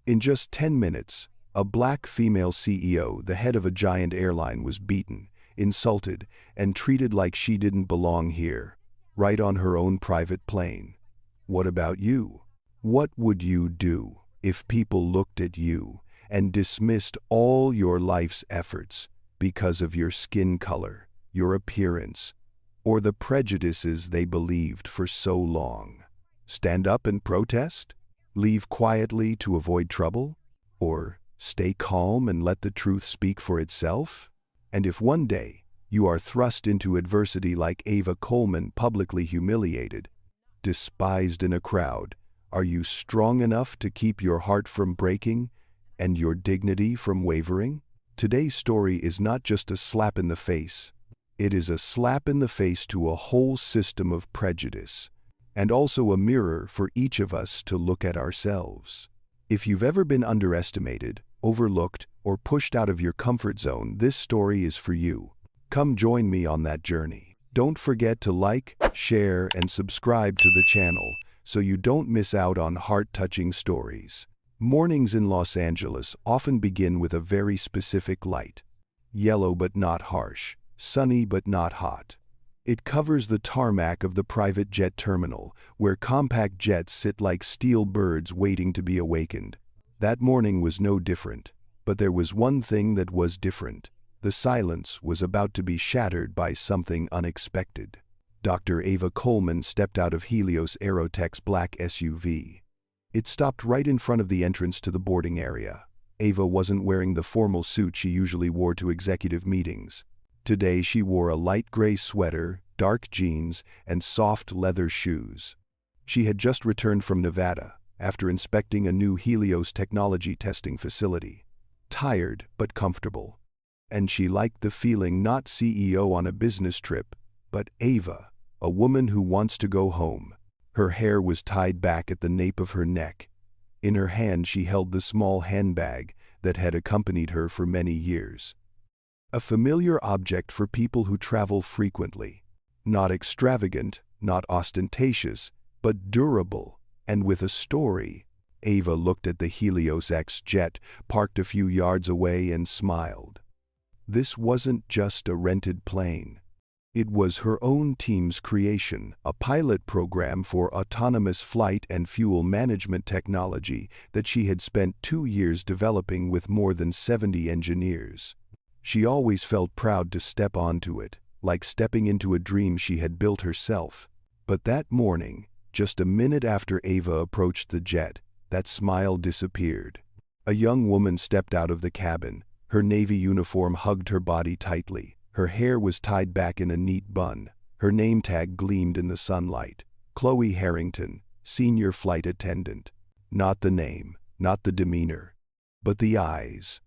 In just 10 minutes, a black female CEO, the head of a giant airline, was beaten, insulted, and treated like she didn't belong here, right on her own private plane. What about you? What would you do if people looked at you and dismissed all your life's efforts because of your skin color, your appearance, or the prejudices they believed for so long? Stand up and protest? Leave quietly to avoid trouble? Or stay calm and let the truth speak for itself? And if one day you are thrust into adversity like Ava Coleman, publicly humiliated, despised in a crowd, are you strong enough to keep your heart from breaking and your dignity from wavering? Today's story is not just a slap in the face. It is a slap in the face to a whole system of prejudice, and also a mirror for each of us to look at ourselves. If you've ever been underestimated, overlooked, or pushed out of your comfort zone, this story is for you. Come join me on that journey. Don't forget to like, share, and subscribe to the channel so you don't miss out on heart-touching stories. Mornings in Los Angeles often begin with a very specific light. Yellow but not harsh, sunny but not hot. It covers the tarmac of the private jet terminal, where compact jets sit like steel birds waiting to be awakened. That morning was no different, but there was one thing that was different. The silence was about to be shattered by something unexpected. Dr. Ava Coleman stepped out of Helios Aerotech's black SUV. It stopped right in front of the entrance to the boarding area. Ava wasn't wearing the formal suit she usually wore to executive meetings. Today she wore a light gray sweater, dark jeans, and soft leather shoes. She had just returned from Nevada after inspecting a new Helios technology testing facility. Tired but comfortable. And she liked the feeling, not CEO on a business trip, but Ava, a woman who wants to go home. Her hair was tied back at the nape of her neck. In her hand she held the small handbag that had accompanied her for many years. A familiar object for people who travel frequently. Not extravagant, not ostentatious, but durable, and with a story. Ava looked at the Helios X jet parked a few yards away and smiled. This wasn't just a rented plane. It was her own team's creation, a pilot program for autonomous flight and fuel management technology that she had spent 2 years developing with more than 70 engineers. She always felt proud to step onto it, like stepping into a dream she had built herself. But that morning, just a minute after Ava approached the jet, that smile disappeared. A young woman stepped out of the cabin. Her navy uniform hugged her body tightly. Her hair was tied back in a neat bun. Her name tag gleamed in the sunlight. Chloe Harrington, senior flight attendant. Not the name, not the demeanor, but the eyes.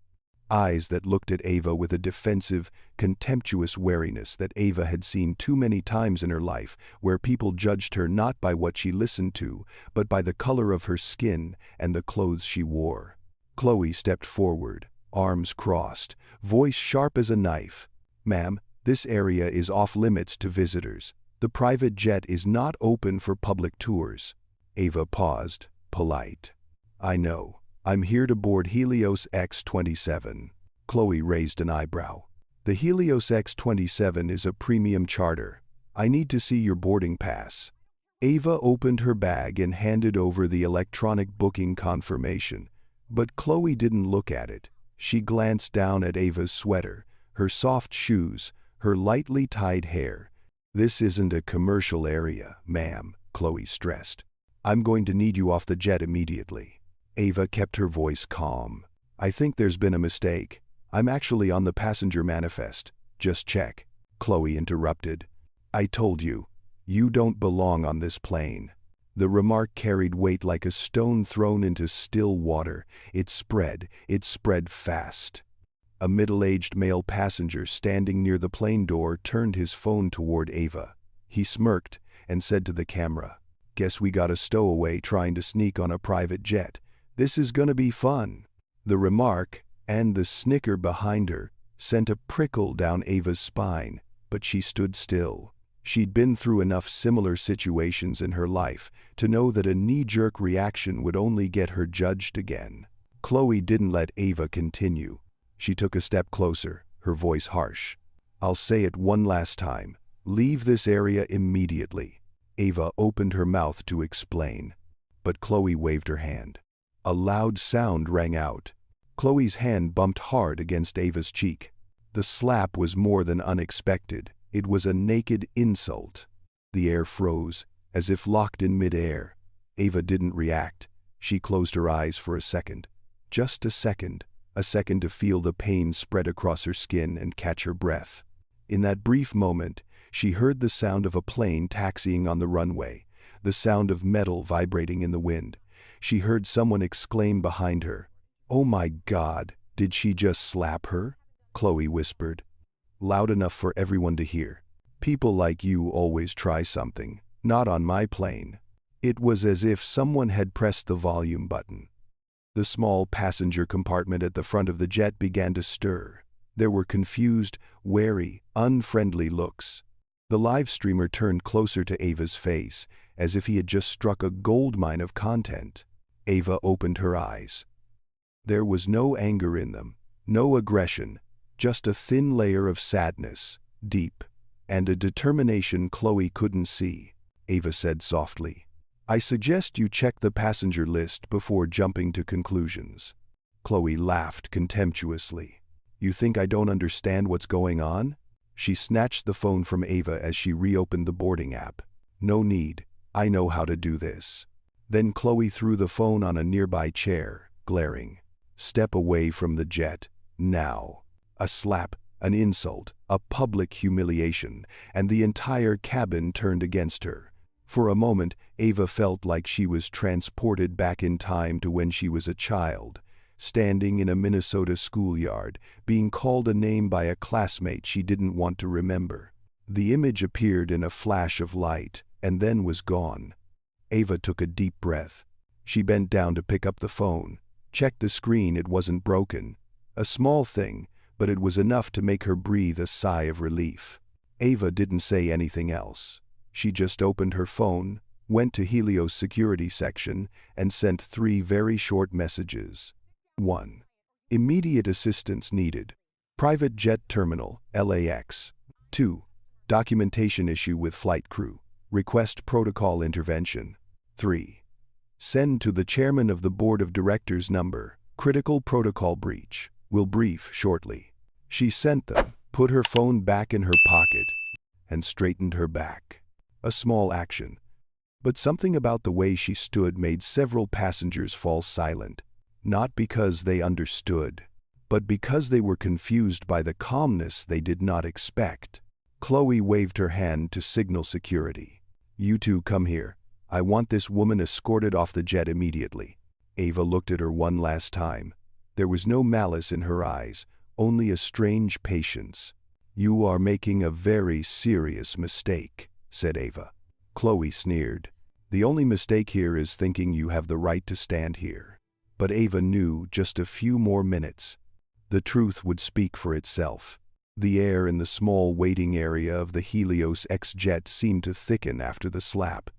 Eyes that looked at Ava with a defensive, contemptuous wariness that Ava had seen too many times in her life, where people judged her not by what she listened to, but by the color of her skin and the clothes she wore. Chloe stepped forward, arms crossed, voice sharp as a knife. "Ma'am, this area is off-limits to visitors. The private jet is not open for public tours." Ava paused, polite. "I know. I'm here to board Helios X-27. Chloe raised an eyebrow. "The Helios X-27 is a premium charter. I need to see your boarding pass." Ava opened her bag and handed over the electronic booking confirmation, but Chloe didn't look at it. She glanced down at Ava's sweater, her soft shoes, her lightly tied hair. "This isn't a commercial area, ma'am," Chloe stressed. "I'm going to need you off the jet immediately." Ava kept her voice calm. "I think there's been a mistake. I'm actually on the passenger manifest. Just check." Chloe interrupted. "I told you, you don't belong on this plane." The remark carried weight like a stone thrown into still water. It spread fast. A middle-aged male passenger standing near the plane door turned his phone toward Ava. He smirked and said to the camera, "Guess we got a stowaway trying to sneak on a private jet. This is gonna be fun." The remark, and the snicker behind her, sent a prickle down Ava's spine, but she stood still. She'd been through enough similar situations in her life to know that a knee-jerk reaction would only get her judged again. Chloe didn't let Ava continue. She took a step closer, her voice harsh. "I'll say it one last time. Leave this area immediately." Ava opened her mouth to explain, but Chloe waved her hand. A loud sound rang out. Chloe's hand bumped hard against Ava's cheek. The slap was more than unexpected. It was a naked insult. The air froze, as if locked in mid-air. Ava didn't react. She closed her eyes for a second. Just a second to feel the pain spread across her skin and catch her breath. In that brief moment, she heard the sound of a plane taxiing on the runway, the sound of metal vibrating in the wind. She heard someone exclaim behind her, "Oh my God, did she just slap her?" Chloe whispered, loud enough for everyone to hear. "People like you always try something, not on my plane." It was as if someone had pressed the volume button. The small passenger compartment at the front of the jet began to stir. There were confused, wary, unfriendly looks. The live streamer turned closer to Ava's face, as if he had just struck a goldmine of content. Ava opened her eyes. There was no anger in them, no aggression, just a thin layer of sadness, deep, and a determination Chloe couldn't see. Ava said softly, "I suggest you check the passenger list before jumping to conclusions." Chloe laughed contemptuously. "You think I don't understand what's going on?" She snatched the phone from Ava as she reopened the boarding app. "No need, I know how to do this." Then Chloe threw the phone on a nearby chair, glaring. "Step away from the jet, now." A slap, an insult, a public humiliation, and the entire cabin turned against her. For a moment, Ava felt like she was transported back in time to when she was a child, standing in a Minnesota schoolyard, being called a name by a classmate she didn't want to remember. The image appeared in a flash of light, and then was gone. Ava took a deep breath. She bent down to pick up the phone, checked the screen. It wasn't broken. A small thing, but it was enough to make her breathe a sigh of relief. Ava didn't say anything else. She just opened her phone, went to Helios' security section, and sent 3 very short messages. 1. Immediate assistance needed. Private jet terminal, LAX. 2. Documentation issue with flight crew. Request protocol intervention. 3. Send to the chairman of the board of directors number. Critical protocol breach. Will brief shortly. She sent them, put her phone back in her pocket, and straightened her back. A small action, but something about the way she stood made several passengers fall silent, not because they understood, but because they were confused by the calmness they did not expect. Chloe waved her hand to signal security. "You two come here. I want this woman escorted off the jet immediately." Ava looked at her one last time. There was no malice in her eyes, only a strange patience. "You are making a very serious mistake," said Ava. Chloe sneered. "The only mistake here is thinking you have the right to stand here." But Ava knew just a few more minutes. The truth would speak for itself. The air in the small waiting area of the Helios X jet seemed to thicken after the slap.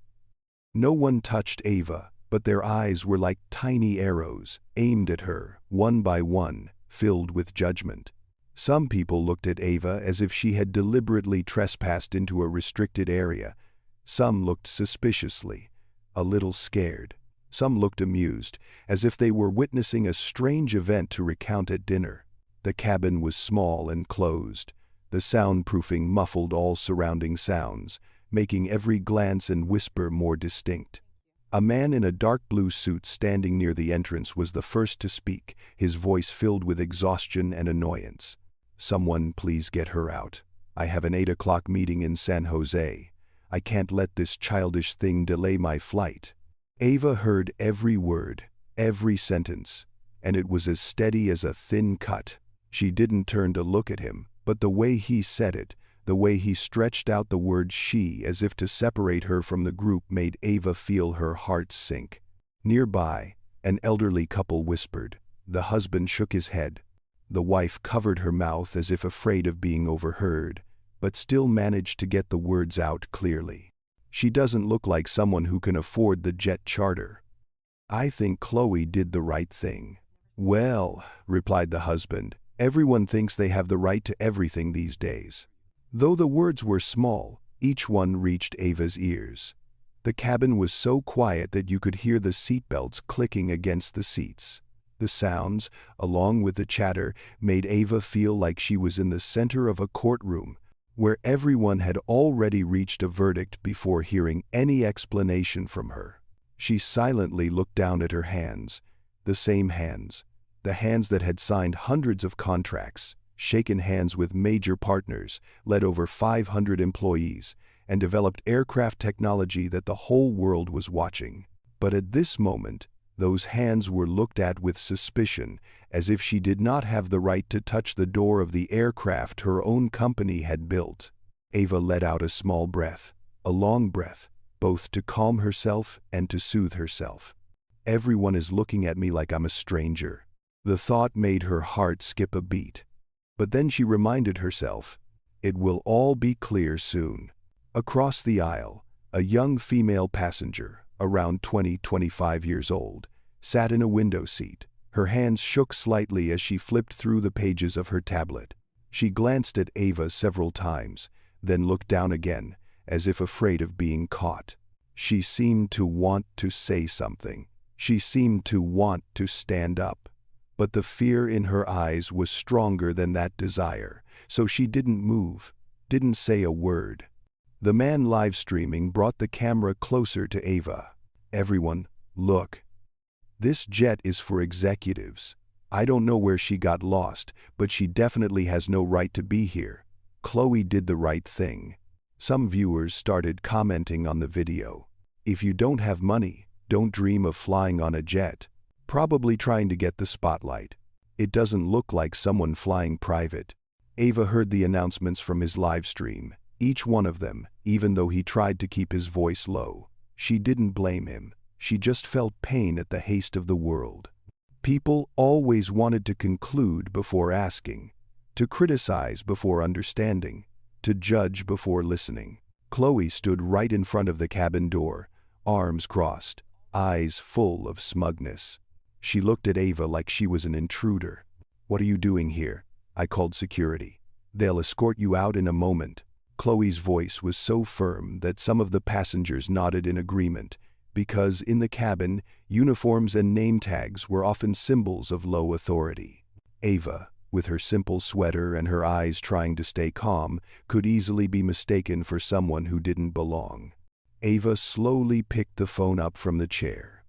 No one touched Ava, but their eyes were like tiny arrows, aimed at her, one by one, filled with judgment. Some people looked at Ava as if she had deliberately trespassed into a restricted area. Some looked suspiciously, a little scared. Some looked amused, as if they were witnessing a strange event to recount at dinner. The cabin was small and closed. The soundproofing muffled all surrounding sounds, making every glance and whisper more distinct. A man in a dark blue suit standing near the entrance was the first to speak, his voice filled with exhaustion and annoyance. "Someone please get her out. I have an 8 o'clock meeting in San Jose. I can't let this childish thing delay my flight." Ava heard every word, every sentence, and it was as steady as a thin cut. She didn't turn to look at him, but the way he said it, the way he stretched out the word "she" as if to separate her from the group made Ava feel her heart sink. Nearby, an elderly couple whispered. The husband shook his head. The wife covered her mouth as if afraid of being overheard, but still managed to get the words out clearly. "She doesn't look like someone who can afford the jet charter." "I think Chloe did the right thing." "Well," replied the husband, "everyone thinks they have the right to everything these days." Though the words were small, each one reached Ava's ears. The cabin was so quiet that you could hear the seatbelts clicking against the seats. The sounds, along with the chatter, made Ava feel like she was in the center of a courtroom, where everyone had already reached a verdict before hearing any explanation from her. She silently looked down at her hands, the same hands, the hands that had signed hundreds of contracts, shaken hands with major partners, led over 500 employees, and developed aircraft technology that the whole world was watching. But at this moment, those hands were looked at with suspicion, as if she did not have the right to touch the door of the aircraft her own company had built. Ava let out a small breath, a long breath, both to calm herself and to soothe herself. "Everyone is looking at me like I'm a stranger." The thought made her heart skip a beat. But then she reminded herself, it will all be clear soon. Across the aisle, a young female passenger, around 20-25 years old, sat in a window seat. Her hands shook slightly as she flipped through the pages of her tablet. She glanced at Ava several times, then looked down again, as if afraid of being caught. She seemed to want to say something. She seemed to want to stand up. But the fear in her eyes was stronger than that desire, so she didn't move, didn't say a word. The man live streaming brought the camera closer to Ava. "Everyone, look. This jet is for executives. I don't know where she got lost, but she definitely has no right to be here. Chloe did the right thing." Some viewers started commenting on the video. "If you don't have money, don't dream of flying on a jet." Probably trying to get the spotlight. "It doesn't look like someone flying private." Ava heard the announcements from his live stream, each one of them, even though he tried to keep his voice low. She didn't blame him. She just felt pain at the haste of the world. People always wanted to conclude before asking, to criticize before understanding, to judge before listening. Chloe stood right in front of the cabin door, arms crossed, eyes full of smugness. She looked at Ava like she was an intruder. "What are you doing here? I called security. They'll escort you out in a moment." Chloe's voice was so firm that some of the passengers nodded in agreement, because in the cabin, uniforms and name tags were often symbols of low authority. Ava, with her simple sweater and her eyes trying to stay calm, could easily be mistaken for someone who didn't belong. Ava slowly picked the phone up from the chair.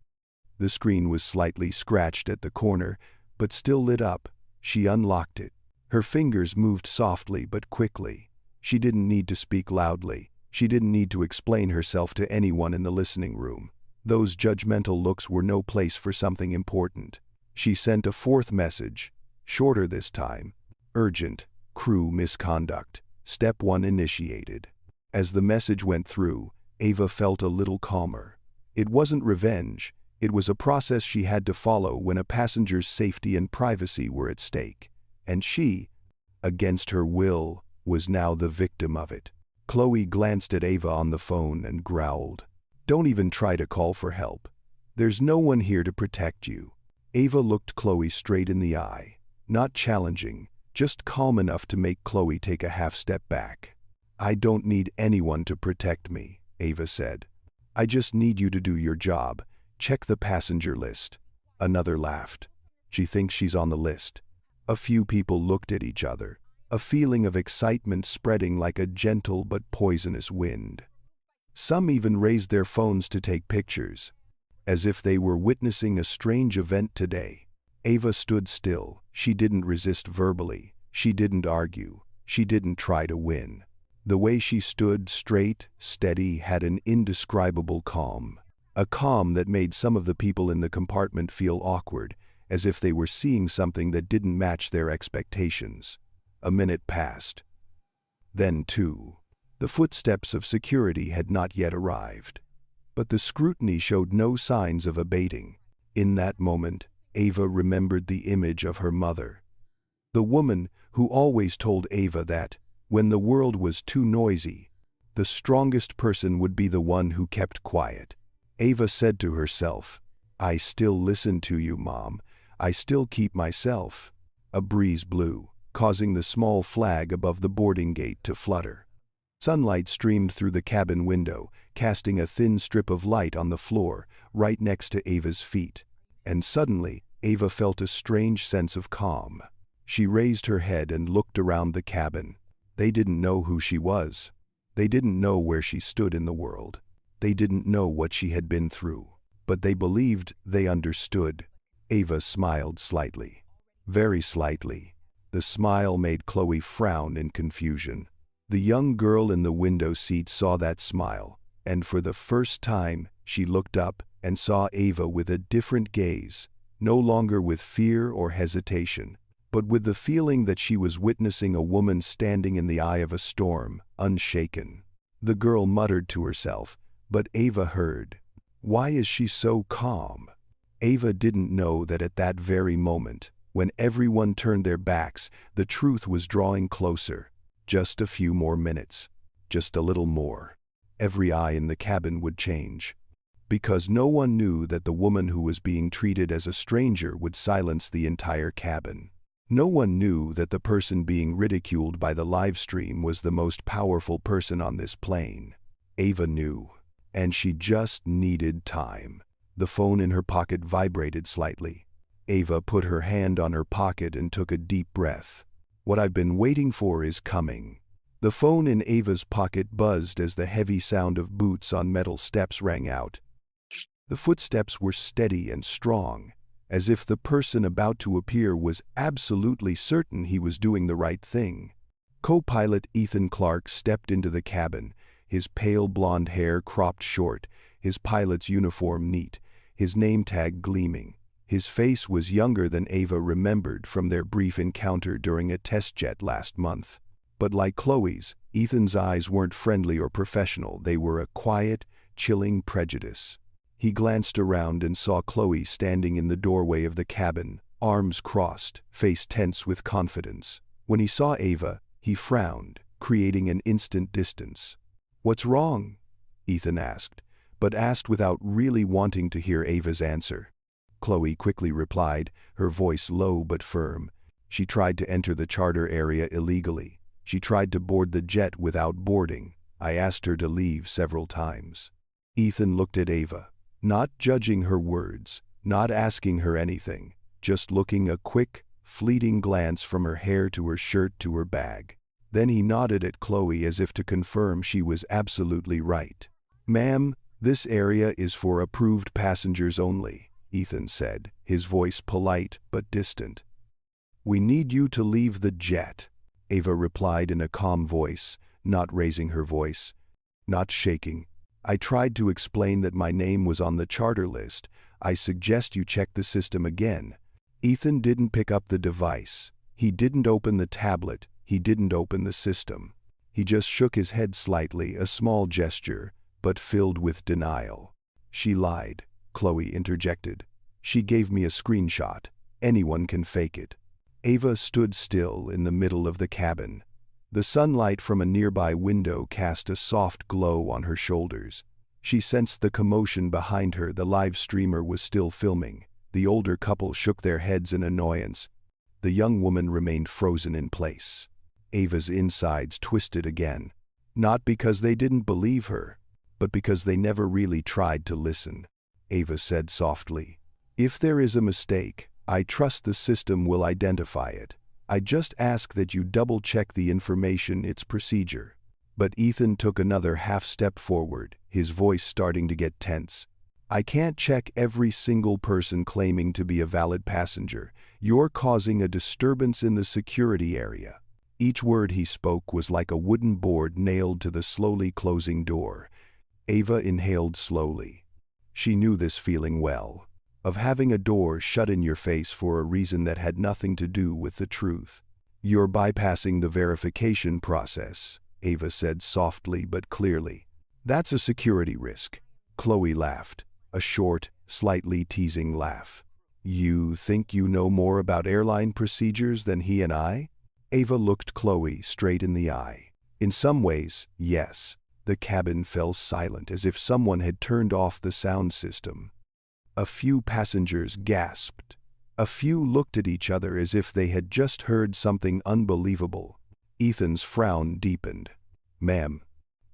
The screen was slightly scratched at the corner, but still lit up. She unlocked it. Her fingers moved softly but quickly. She didn't need to speak loudly. She didn't need to explain herself to anyone in the listening room. Those judgmental looks were no place for something important. She sent a fourth message, shorter this time. "Urgent, crew misconduct. Step 1 initiated." As the message went through, Ava felt a little calmer. It wasn't revenge. It was a process she had to follow when a passenger's safety and privacy were at stake. And she, against her will, was now the victim of it. Chloe glanced at Ava on the phone and growled, "Don't even try to call for help. There's no one here to protect you." Ava looked Chloe straight in the eye, not challenging, just calm enough to make Chloe take a half step back. "I don't need anyone to protect me," Ava said. "I just need you to do your job. Check the passenger list." Another laughed. "She thinks she's on the list." A few people looked at each other, a feeling of excitement spreading like a gentle but poisonous wind. Some even raised their phones to take pictures, as if they were witnessing a strange event today. Ava stood still. She didn't resist verbally. She didn't argue. She didn't try to win. The way she stood, straight, steady, had an indescribable calm. A calm that made some of the people in the compartment feel awkward, as if they were seeing something that didn't match their expectations. A minute passed. Then 2. The footsteps of security had not yet arrived. But the scrutiny showed no signs of abating. In that moment, Ava remembered the image of her mother. The woman who always told Ava that, when the world was too noisy, the strongest person would be the one who kept quiet. Ava said to herself, "I still listen to you, Mom. I still keep myself." A breeze blew, causing the small flag above the boarding gate to flutter. Sunlight streamed through the cabin window, casting a thin strip of light on the floor, right next to Ava's feet. And suddenly, Ava felt a strange sense of calm. She raised her head and looked around the cabin. They didn't know who she was. They didn't know where she stood in the world. They didn't know what she had been through. But they believed they understood. Ava smiled slightly. Very slightly. The smile made Chloe frown in confusion. The young girl in the window seat saw that smile, and for the first time, she looked up and saw Ava with a different gaze, no longer with fear or hesitation, but with the feeling that she was witnessing a woman standing in the eye of a storm, unshaken. The girl muttered to herself, but Ava heard. Why is she so calm? Ava didn't know that at that very moment, when everyone turned their backs, the truth was drawing closer. Just a few more minutes. Just a little more. Every eye in the cabin would change. Because no one knew that the woman who was being treated as a stranger would silence the entire cabin. No one knew that the person being ridiculed by the live stream was the most powerful person on this plane. Ava knew. And she just needed time. The phone in her pocket vibrated slightly. Ava put her hand on her pocket and took a deep breath. What I've been waiting for is coming. The phone in Ava's pocket buzzed as the heavy sound of boots on metal steps rang out. The footsteps were steady and strong, as if the person about to appear was absolutely certain he was doing the right thing. Co-pilot Ethan Clark stepped into the cabin, his pale blonde hair cropped short, his pilot's uniform neat, his name tag gleaming. His face was younger than Ava remembered from their brief encounter during a test jet last month. But like Chloe's, Ethan's eyes weren't friendly or professional. They were a quiet, chilling prejudice. He glanced around and saw Chloe standing in the doorway of the cabin, arms crossed, face tense with confidence. When he saw Ava, he frowned, creating an instant distance. "What's wrong?" Ethan asked, but asked without really wanting to hear Ava's answer. Chloe quickly replied, her voice low but firm. She tried to enter the charter area illegally. She tried to board the jet without boarding. I asked her to leave several times. Ethan looked at Ava, not judging her words, not asking her anything, just looking a quick, fleeting glance from her hair to her shirt to her bag. Then he nodded at Chloe as if to confirm she was absolutely right. "Ma'am, this area is for approved passengers only," Ethan said, his voice polite but distant. "We need you to leave the jet," Ava replied in a calm voice, not raising her voice, not shaking. "I tried to explain that my name was on the charter list. I suggest you check the system again." Ethan didn't pick up the device. He didn't open the tablet. He didn't open the system. He just shook his head slightly, a small gesture, but filled with denial. "She lied," Chloe interjected. "She gave me a screenshot. Anyone can fake it." Ava stood still in the middle of the cabin. The sunlight from a nearby window cast a soft glow on her shoulders. She sensed the commotion behind her. The live streamer was still filming. The older couple shook their heads in annoyance. The young woman remained frozen in place. Ava's insides twisted again. Not because they didn't believe her, but because they never really tried to listen. Ava said softly, "If there is a mistake, I trust the system will identify it. I just ask that you double-check the information. It's procedure." But Ethan took another half-step forward, his voice starting to get tense. "I can't check every single person claiming to be a valid passenger. You're causing a disturbance in the security area." Each word he spoke was like a wooden board nailed to the slowly closing door. Ava inhaled slowly. She knew this feeling well, of having a door shut in your face for a reason that had nothing to do with the truth. "You're bypassing the verification process," Ava said softly but clearly. "That's a security risk." Chloe laughed, a short, slightly teasing laugh. "You think you know more about airline procedures than he and I?" Ava looked Chloe straight in the eye. "In some ways, yes." The cabin fell silent as if someone had turned off the sound system. A few passengers gasped. A few looked at each other as if they had just heard something unbelievable. Ethan's frown deepened. "Ma'am,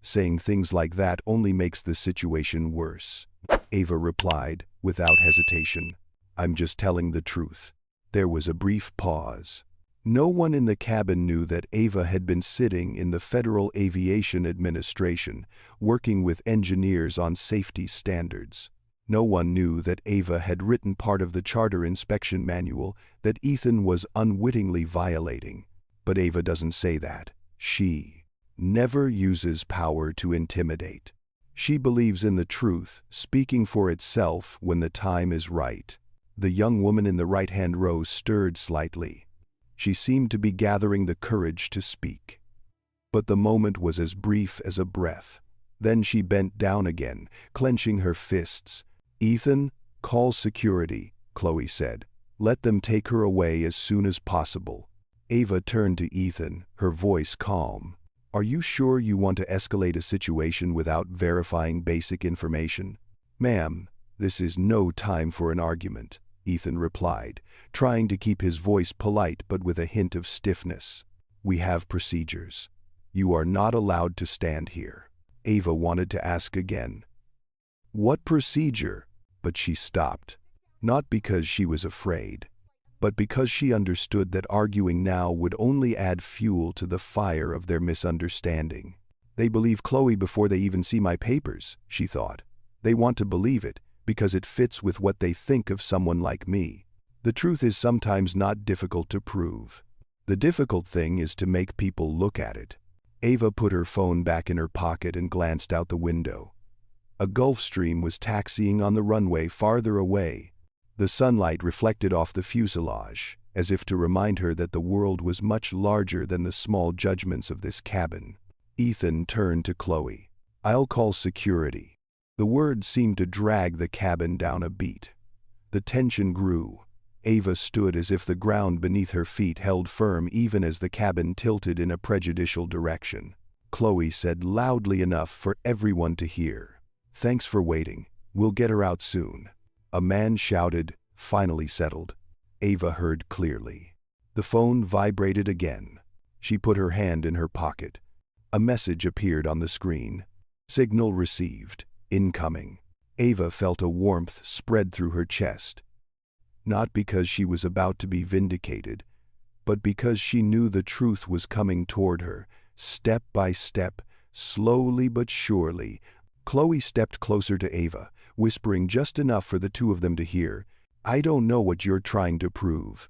saying things like that only makes the situation worse," Ava replied, without hesitation. "I'm just telling the truth." There was a brief pause. No one in the cabin knew that Ava had been sitting in the Federal Aviation Administration, working with engineers on safety standards. No one knew that Ava had written part of the charter inspection manual that Ethan was unwittingly violating. But Ava doesn't say that. She never uses power to intimidate. She believes in the truth, speaking for itself when the time is right. The young woman in the right-hand row stirred slightly. She seemed to be gathering the courage to speak. But the moment was as brief as a breath. Then she bent down again, clenching her fists. "Ethan, call security," Chloe said. "Let them take her away as soon as possible." Ava turned to Ethan, her voice calm. "Are you sure you want to escalate a situation without verifying basic information?" "Ma'am, this is no time for an argument," Ethan replied, trying to keep his voice polite but with a hint of stiffness. "We have procedures. You are not allowed to stand here." Ava wanted to ask again, "What procedure?" But she stopped. Not because she was afraid, but because she understood that arguing now would only add fuel to the fire of their misunderstanding. "They believe Chloe before they even see my papers," she thought. "They want to believe it because it fits with what they think of someone like me. The truth is sometimes not difficult to prove. The difficult thing is to make people look at it." Ava put her phone back in her pocket and glanced out the window. A Gulfstream was taxiing on the runway farther away. The sunlight reflected off the fuselage, as if to remind her that the world was much larger than the small judgments of this cabin. Ethan turned to Chloe. "I'll call security." The words seemed to drag the cabin down a beat. The tension grew. Ava stood as if the ground beneath her feet held firm even as the cabin tilted in a prejudicial direction. Chloe said loudly enough for everyone to hear, "Thanks for waiting. We'll get her out soon." A man shouted, finally settled. Ava heard clearly. The phone vibrated again. She put her hand in her pocket. A message appeared on the screen. "Signal received. Incoming." Ava felt a warmth spread through her chest. Not because she was about to be vindicated, but because she knew the truth was coming toward her, step by step, slowly but surely. Chloe stepped closer to Ava, whispering just enough for the two of them to hear. "I don't know what you're trying to prove,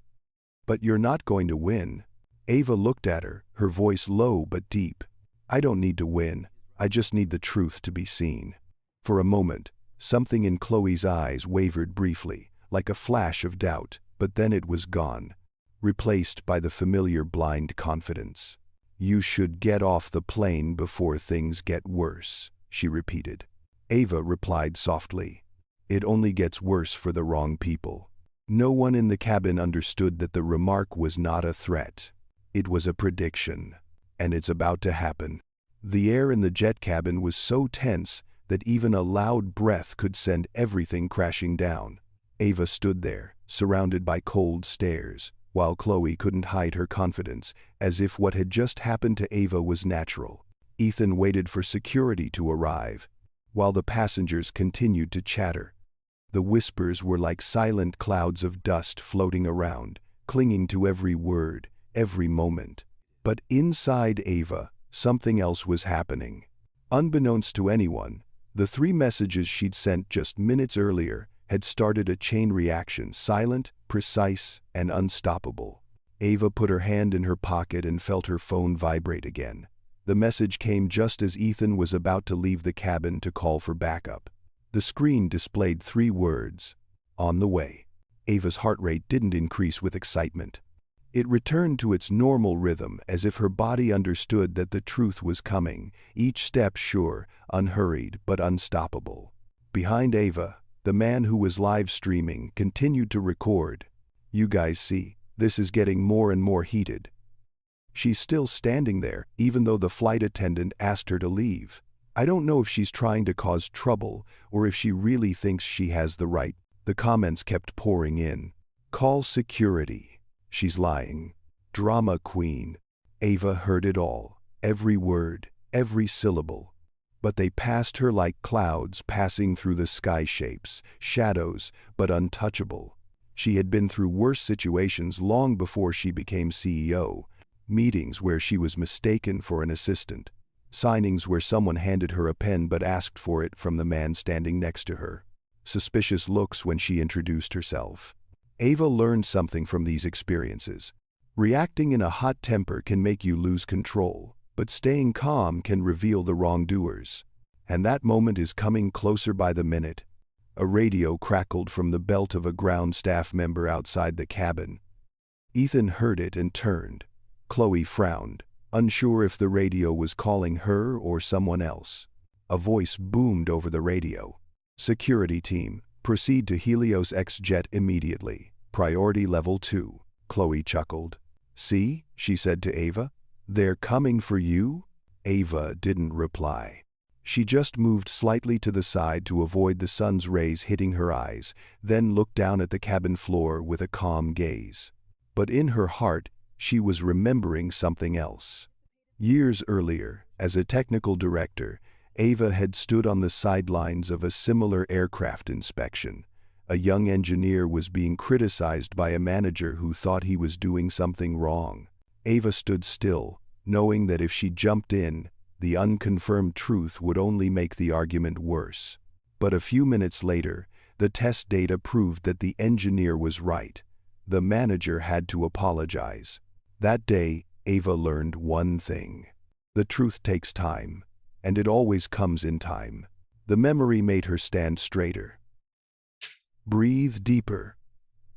but you're not going to win." Ava looked at her, her voice low but deep. "I don't need to win. I just need the truth to be seen." For a moment, something in Chloe's eyes wavered briefly, like a flash of doubt, but then it was gone, replaced by the familiar blind confidence. "You should get off the plane before things get worse," she repeated. Ava replied softly, "It only gets worse for the wrong people." No one in the cabin understood that the remark was not a threat. It was a prediction, and it's about to happen. The air in the jet cabin was so tense that even a loud breath could send everything crashing down. Ava stood there, surrounded by cold stares, while Chloe couldn't hide her confidence, as if what had just happened to Ava was natural. Ethan waited for security to arrive, while the passengers continued to chatter. The whispers were like silent clouds of dust floating around, clinging to every word, every moment. But inside Ava, something else was happening. Unbeknownst to anyone, the 3 messages she'd sent just minutes earlier had started a chain reaction, silent, precise, and unstoppable. Ava put her hand in her pocket and felt her phone vibrate again. The message came just as Ethan was about to leave the cabin to call for backup. The screen displayed 3 words, "On the way." Ava's heart rate didn't increase with excitement. It returned to its normal rhythm, as if her body understood that the truth was coming, each step sure, unhurried, but unstoppable. Behind Ava, the man who was live streaming continued to record. "You guys see, this is getting more and more heated." She's still standing there, even though the flight attendant asked her to leave. "I don't know if she's trying to cause trouble or if she really thinks she has the right." The comments kept pouring in. Call security. She's lying. Drama queen. Ava heard it all, every word, every syllable. But they passed her like clouds passing through the sky, shapes, shadows, but untouchable. She had been through worse situations long before she became CEO. Meetings where she was mistaken for an assistant. Signings where someone handed her a pen but asked for it from the man standing next to her. Suspicious looks when she introduced herself. Ava learned something from these experiences. Reacting in a hot temper can make you lose control, but staying calm can reveal the wrongdoers. And that moment is coming closer by the minute. A radio crackled from the belt of a ground staff member outside the cabin. Ethan heard it and turned. Chloe frowned, unsure if the radio was calling her or someone else. A voice boomed over the radio. Security team, proceed to Helios X jet immediately. Priority level 2. Chloe chuckled. See, she said to Ava. They're coming for you? Ava didn't reply. She just moved slightly to the side to avoid the sun's rays hitting her eyes, then looked down at the cabin floor with a calm gaze. But in her heart, she was remembering something else. Years earlier, as a technical director, Ava had stood on the sidelines of a similar aircraft inspection. A young engineer was being criticized by a manager who thought he was doing something wrong. Ava stood still, knowing that if she jumped in, the unconfirmed truth would only make the argument worse. But a few minutes later, the test data proved that the engineer was right. The manager had to apologize. That day, Ava learned one thing. The truth takes time, and it always comes in time. The memory made her stand straighter. Breathe deeper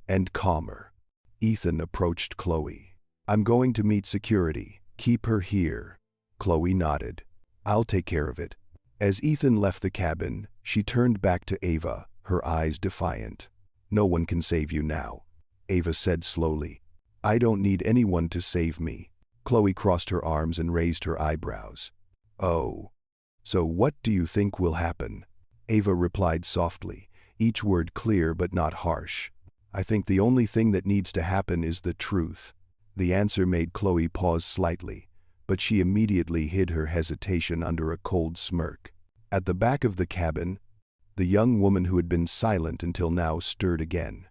and calmer. Ethan approached Chloe. I'm going to meet security. Keep her here. Chloe nodded. I'll take care of it. As Ethan left the cabin, she turned back to Ava, her eyes defiant. No one can save you now, Ava said slowly. I don't need anyone to save me. Chloe crossed her arms and raised her eyebrows. Oh. So what do you think will happen? Ava replied softly, each word clear but not harsh. I think the only thing that needs to happen is the truth. The answer made Chloe pause slightly, but she immediately hid her hesitation under a cold smirk. At the back of the cabin, the young woman who had been silent until now stirred again.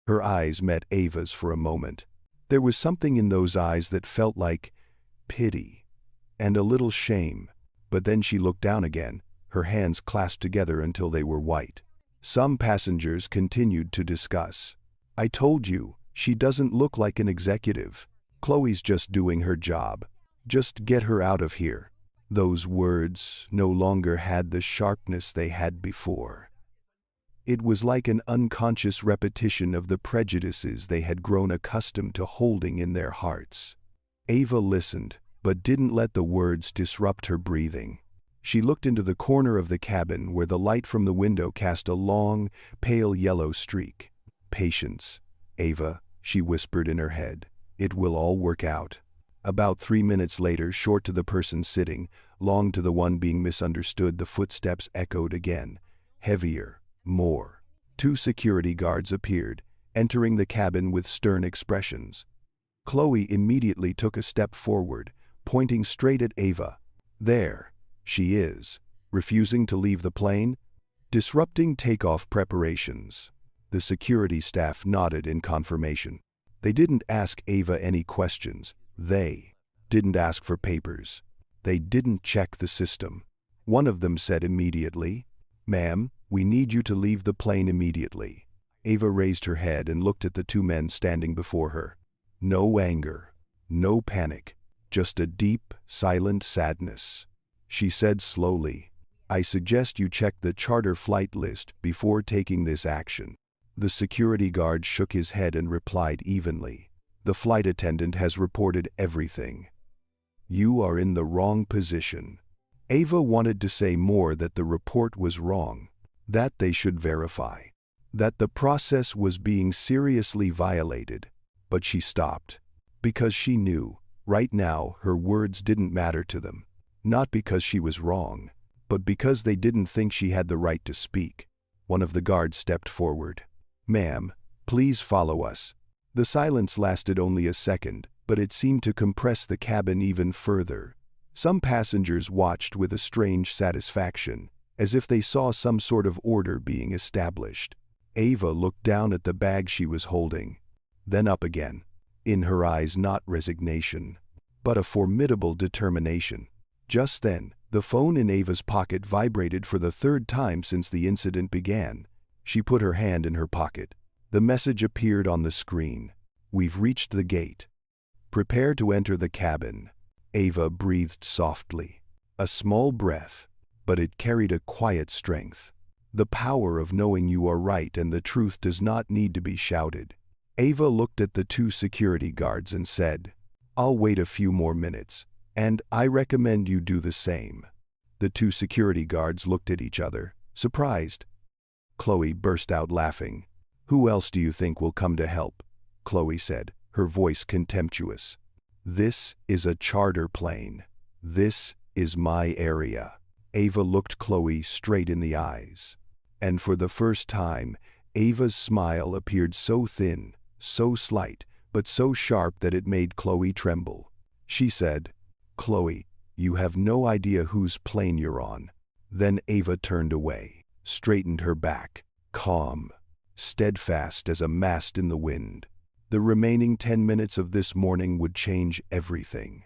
Her eyes met Ava's for a moment. There was something in those eyes that felt like pity and a little shame, but then she looked down again, her hands clasped together until they were white. Some passengers continued to discuss. I told you, she doesn't look like an executive. Chloe's just doing her job. Just get her out of here. Those words no longer had the sharpness they had before. It was like an unconscious repetition of the prejudices they had grown accustomed to holding in their hearts. Ava listened, but didn't let the words disrupt her breathing. She looked into the corner of the cabin where the light from the window cast a long, pale yellow streak. Patience, Ava, she whispered in her head. It will all work out. About 3 minutes later, short to the person sitting, long to the one being misunderstood, the footsteps echoed again. Heavier. More. 2 security guards appeared, entering the cabin with stern expressions. Chloe immediately took a step forward, pointing straight at Ava. There. She is. Refusing to leave the plane? Disrupting takeoff preparations. The security staff nodded in confirmation. They didn't ask Ava any questions. They didn't ask for papers. They didn't check the system. One of them said immediately, "Ma'am, we need you to leave the plane immediately." Ava raised her head and looked at the 2 men standing before her. No anger, no panic, just a deep, silent sadness. She said slowly, I suggest you check the charter flight list before taking this action. The security guard shook his head and replied evenly, the flight attendant has reported everything. You are in the wrong position. Ava wanted to say more, that the report was wrong, that they should verify, that the process was being seriously violated, but she stopped, because she knew, right now, her words didn't matter to them, not because she was wrong, but because they didn't think she had the right to speak. One of the guards stepped forward. Ma'am, Please follow us." The silence lasted only a second, but it seemed to compress the cabin even further. Some passengers watched with a strange satisfaction, as if they saw some sort of order being established. Ava looked down at the bag she was holding, then up again. In her eyes not resignation, but a formidable determination. Just then, the phone in Ava's pocket vibrated for the third time since the incident began. She put her hand in her pocket. The message appeared on the screen. "We've reached the gate. Prepare to enter the cabin." Ava breathed softly. A small breath, but it carried a quiet strength. The power of knowing you are right and the truth does not need to be shouted. Ava looked at the two security guards and said, "I'll wait a few more minutes, and I recommend you do the same." The two security guards looked at each other, surprised. Chloe burst out laughing. "Who else do you think will come to help?" Chloe said, her voice contemptuous. "This is a charter plane. This is my area." Ava looked Chloe straight in the eyes. And for the first time, Ava's smile appeared so thin, so slight, but so sharp that it made Chloe tremble. She said, "Chloe, you have no idea whose plane you're on." Then Ava turned away, straightened her back, calm, steadfast as a mast in the wind. The remaining 10 minutes of this morning would change everything.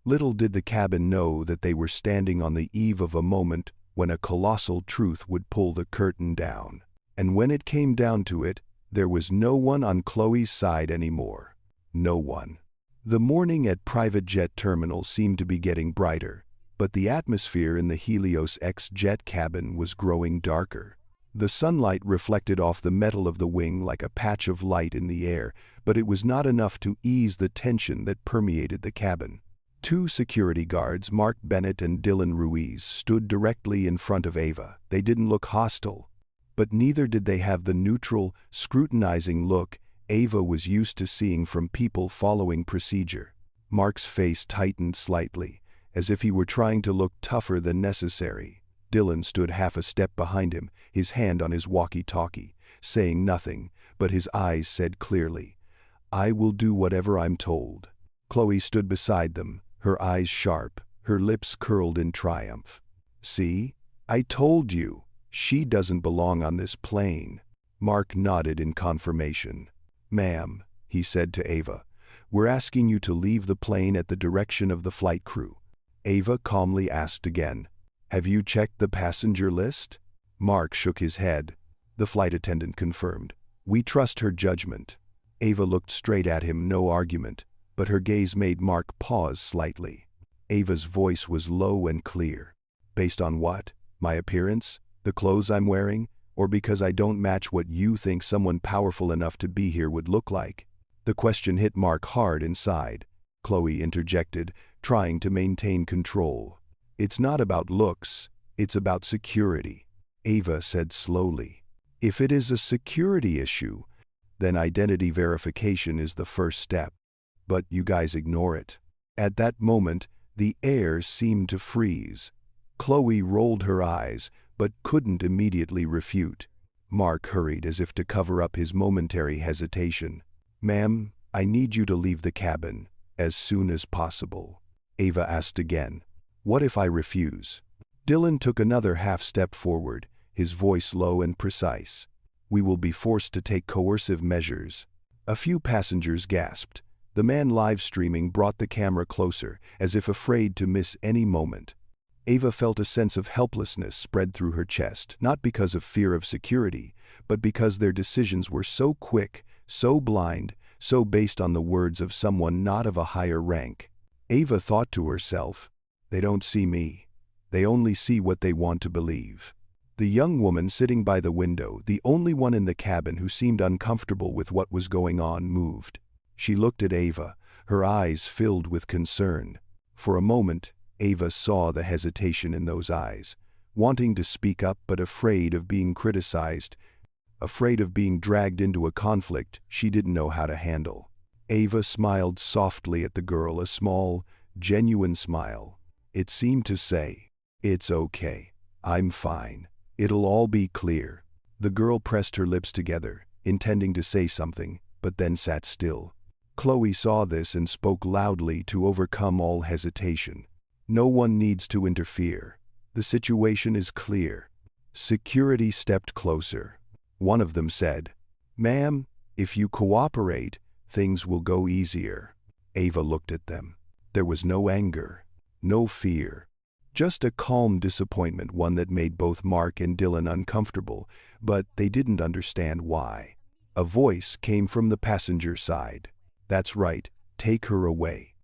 Little did the cabin know that they were standing on the eve of a moment when a colossal truth would pull the curtain down. And when it came down to it, there was no one on Chloe's side anymore. No one. The morning at Private Jet Terminal seemed to be getting brighter, but the atmosphere in the Helios X jet cabin was growing darker. The sunlight reflected off the metal of the wing like a patch of light in the air, but it was not enough to ease the tension that permeated the cabin. Two security guards, Mark Bennett and Dylan Ruiz, stood directly in front of Ava. They didn't look hostile, but neither did they have the neutral, scrutinizing look Ava was used to seeing from people following procedure. Mark's face tightened slightly, as if he were trying to look tougher than necessary. Dylan stood half a step behind him, his hand on his walkie-talkie, saying nothing, but his eyes said clearly, "I will do whatever I'm told." Chloe stood beside them, her eyes sharp, her lips curled in triumph. "See? I told you. She doesn't belong on this plane." Mark nodded in confirmation. "Ma'am," he said to Ava, "we're asking you to leave the plane at the direction of the flight crew." Ava calmly asked again, "Have you checked the passenger list?" Mark shook his head. The flight attendant confirmed, "We trust her judgment." Ava looked straight at him, no argument, but her gaze made Mark pause slightly. Ava's voice was low and clear. "Based on what? My appearance? The clothes I'm wearing? Or because I don't match what you think someone powerful enough to be here would look like?" The question hit Mark hard inside. Chloe interjected, trying to maintain control. "It's not about looks, it's about security," Ava said slowly. "If it is a security issue, then identity verification is the first step. But you guys ignore it." At that moment, the air seemed to freeze. Chloe rolled her eyes, but couldn't immediately refute. Mark hurried as if to cover up his momentary hesitation. "Ma'am, I need you to leave the cabin, as soon as possible." Ava asked again, "What if I refuse?" Dylan took another half-step forward, his voice low and precise. "We will be forced to take coercive measures." A few passengers gasped. The man live-streaming brought the camera closer, as if afraid to miss any moment. Ava felt a sense of helplessness spread through her chest, not because of fear of security, but because their decisions were so quick, so blind, so based on the words of someone not of a higher rank. Ava thought to herself, "They don't see me. They only see what they want to believe." The young woman sitting by the window, the only one in the cabin who seemed uncomfortable with what was going on, moved. She looked at Ava, her eyes filled with concern. For a moment, Ava saw the hesitation in those eyes, wanting to speak up but afraid of being criticized, afraid of being dragged into a conflict she didn't know how to handle. Ava smiled softly at the girl, a small, genuine smile. It seemed to say, "It's okay. I'm fine. It'll all be clear." The girl pressed her lips together, intending to say something, but then sat still. Chloe saw this and spoke loudly to overcome all hesitation. "No one needs to interfere. The situation is clear." Security stepped closer. One of them said, "Ma'am, if you cooperate, things will go easier." Ava looked at them. There was no anger, no fear, just a calm disappointment, one that made both Mark and Dylan uncomfortable, but they didn't understand why. A voice came from the passenger side. "That's right, take her away.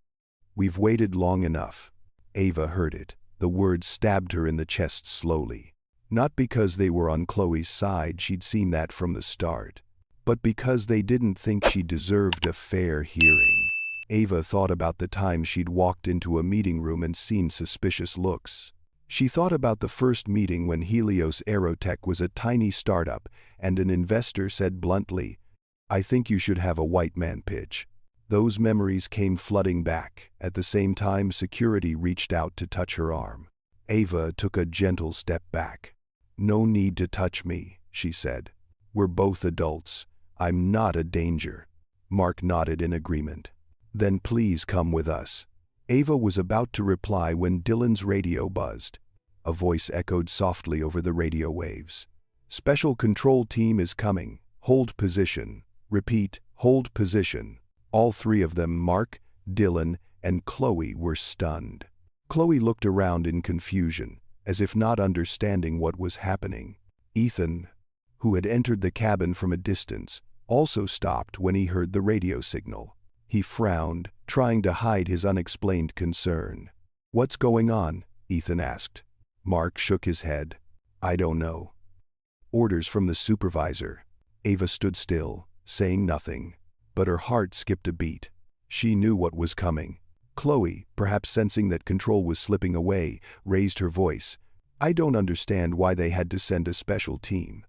We've waited long enough." Ava heard it. The words stabbed her in the chest slowly. Not because they were on Chloe's side, she'd seen that from the start, but because they didn't think she deserved a fair hearing. Ava thought about the time she'd walked into a meeting room and seen suspicious looks. She thought about the first meeting when Helios Aerotech was a tiny startup and an investor said bluntly, "I think you should have a white man pitch." Those memories came flooding back. At the same time, security reached out to touch her arm. Ava took a gentle step back. "No need to touch me," she said. "We're both adults. I'm not a danger." Mark nodded in agreement. "Then please come with us." Ava was about to reply when Dylan's radio buzzed. A voice echoed softly over the radio waves. "Special control team is coming. Hold position. Repeat, hold position." All three of them, Mark, Dylan, and Chloe, were stunned. Chloe looked around in confusion, as if not understanding what was happening. Ethan, who had entered the cabin from a distance, also stopped when he heard the radio signal. He frowned, trying to hide his unexplained concern. "What's going on?" Ethan asked. Mark shook his head. "I don't know." "Orders from the supervisor." Ava stood still, saying nothing, but her heart skipped a beat. She knew what was coming. Chloe, perhaps sensing that control was slipping away, raised her voice. "I don't understand why they had to send a special team.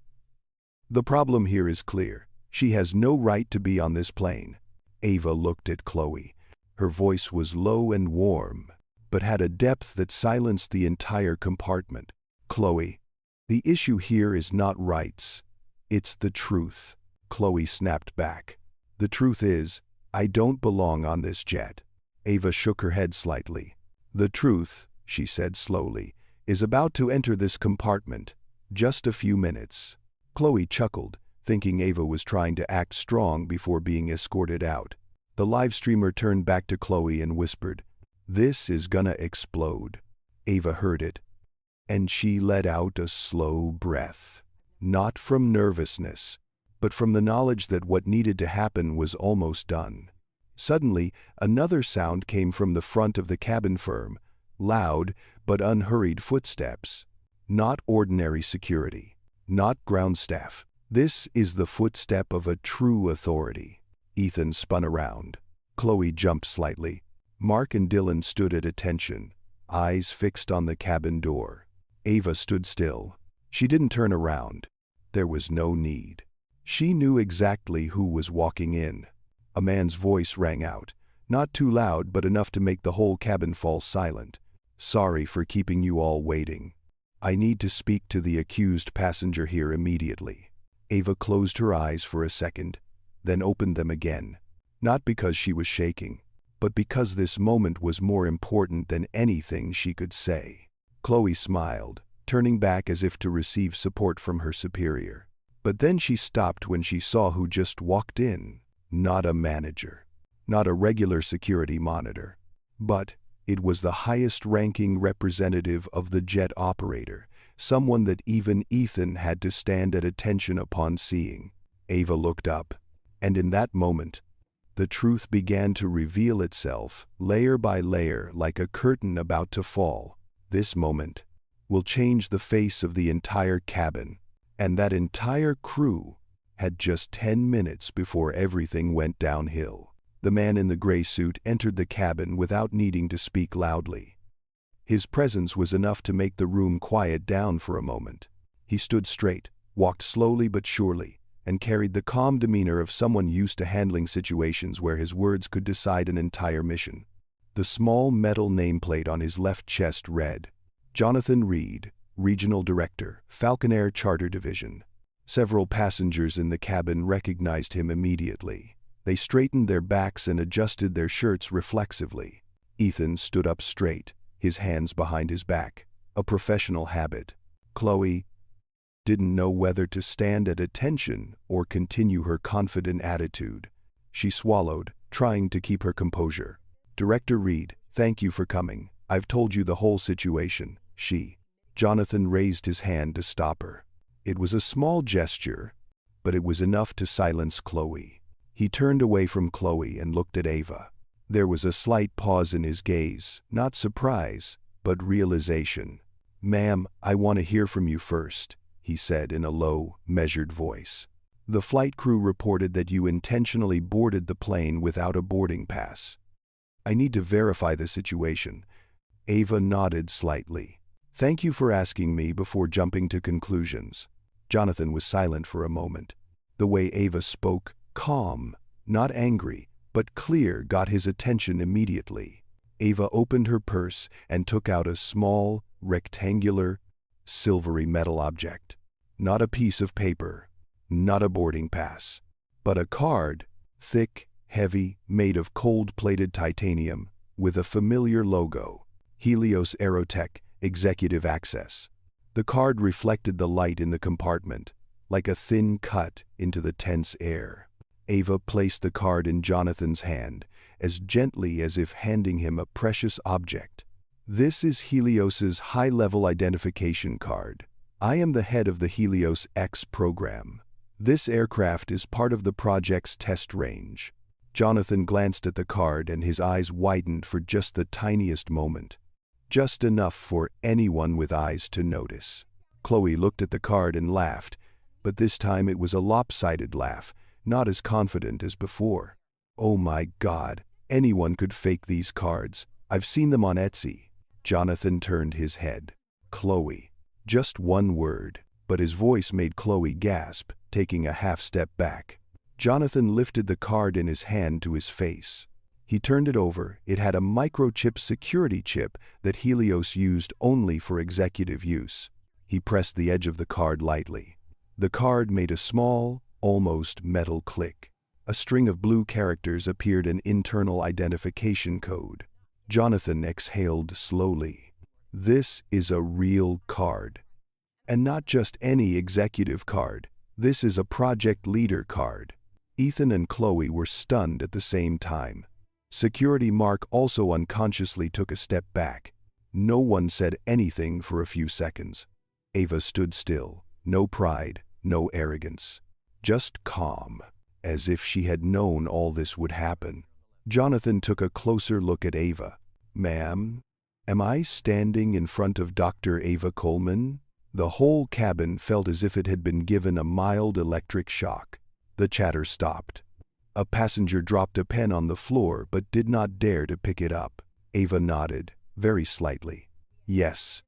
The problem here is clear. She has no right to be on this plane." Ava looked at Chloe. Her voice was low and warm, but had a depth that silenced the entire compartment. "Chloe, the issue here is not rights. It's the truth." Chloe snapped back. "The truth is, I don't belong on this jet." Ava shook her head slightly. "The truth," she said slowly, "is about to enter this compartment. Just a few minutes." Chloe chuckled, thinking Ava was trying to act strong before being escorted out. The live streamer turned back to Chloe and whispered, "This is gonna explode." Ava heard it, and she let out a slow breath. Not from nervousness, but from the knowledge that what needed to happen was almost done. Suddenly, another sound came from the front of the cabin firm, loud but unhurried footsteps. Not ordinary security, not ground staff. This is the footstep of a true authority. Ethan spun around. Chloe jumped slightly. Mark and Dylan stood at attention, eyes fixed on the cabin door. Ava stood still. She didn't turn around. There was no need. She knew exactly who was walking in. A man's voice rang out, not too loud but enough to make the whole cabin fall silent. "Sorry for keeping you all waiting. I need to speak to the accused passenger here immediately." Ava closed her eyes for a second, then opened them again. Not because she was shaking, but because this moment was more important than anything she could say. Chloe smiled, turning back as if to receive support from her superior. But then she stopped when she saw who just walked in. Not a manager, not a regular security monitor, but it was the highest-ranking representative of the jet operator, someone that even Ethan had to stand at attention upon seeing. Ava looked up, and in that moment, the truth began to reveal itself, layer by layer, like a curtain about to fall. This moment will change the face of the entire cabin, and that entire crew had just 10 minutes before everything went downhill. The man in the gray suit entered the cabin without needing to speak loudly. His presence was enough to make the room quiet down for a moment. He stood straight, walked slowly but surely, and carried the calm demeanor of someone used to handling situations where his words could decide an entire mission. The small metal nameplate on his left chest read, "Jonathan Reed, Regional Director, Falcon Air Charter Division." Several passengers in the cabin recognized him immediately. They straightened their backs and adjusted their shirts reflexively. Ethan stood up straight, his hands behind his back, a professional habit. Chloe didn't know whether to stand at attention or continue her confident attitude. She swallowed, trying to keep her composure. "Director Reed, thank you for coming. I've told you the whole situation." Jonathan raised his hand to stop her. It was a small gesture, but it was enough to silence Chloe. He turned away from Chloe and looked at Ava. There was a slight pause in his gaze, not surprise, but realization. "Ma'am, I want to hear from you first," he said in a low, measured voice. "The flight crew reported that you intentionally boarded the plane without a boarding pass. I need to verify the situation." Ava nodded slightly. "Thank you for asking me before jumping to conclusions." Jonathan was silent for a moment. The way Ava spoke, calm, not angry, but clear, got his attention immediately. Ava opened her purse and took out a small, rectangular, silvery metal object. Not a piece of paper, not a boarding pass, but a card, thick, heavy, made of cold-plated titanium, with a familiar logo, Helios Aerotech Executive Access. The card reflected the light in the compartment, like a thin cut into the tense air. Ava placed the card in Jonathan's hand, as gently as if handing him a precious object. "This is Helios's high-level identification card. I am the head of the Helios X program. This aircraft is part of the project's test range." Jonathan glanced at the card and his eyes widened for just the tiniest moment. Just enough for anyone with eyes to notice. Chloe looked at the card and laughed, but this time it was a lopsided laugh, not as confident as before. "Oh my God, anyone could fake these cards. I've seen them on Etsy." Jonathan turned his head. "Chloe." Just one word, but his voice made Chloe gasp, taking a half-step back. Jonathan lifted the card in his hand to his face. He turned it over. It had a microchip security chip that Helios used only for executive use. He pressed the edge of the card lightly. The card made a small, almost metal click. A string of blue characters appeared, an internal identification code. Jonathan exhaled slowly. This is a real card. And not just any executive card. This is a project leader card. Ethan and Chloe were stunned at the same time. Security Mark also unconsciously took a step back. No one said anything for a few seconds. Ava stood still, no pride, no arrogance. Just calm, as if she had known all this would happen. Jonathan took a closer look at Ava. "Ma'am, am I standing in front of Dr. Ava Coleman?" The whole cabin felt as if it had been given a mild electric shock. The chatter stopped. A passenger dropped a pen on the floor but did not dare to pick it up. Ava nodded, very slightly. "Yes,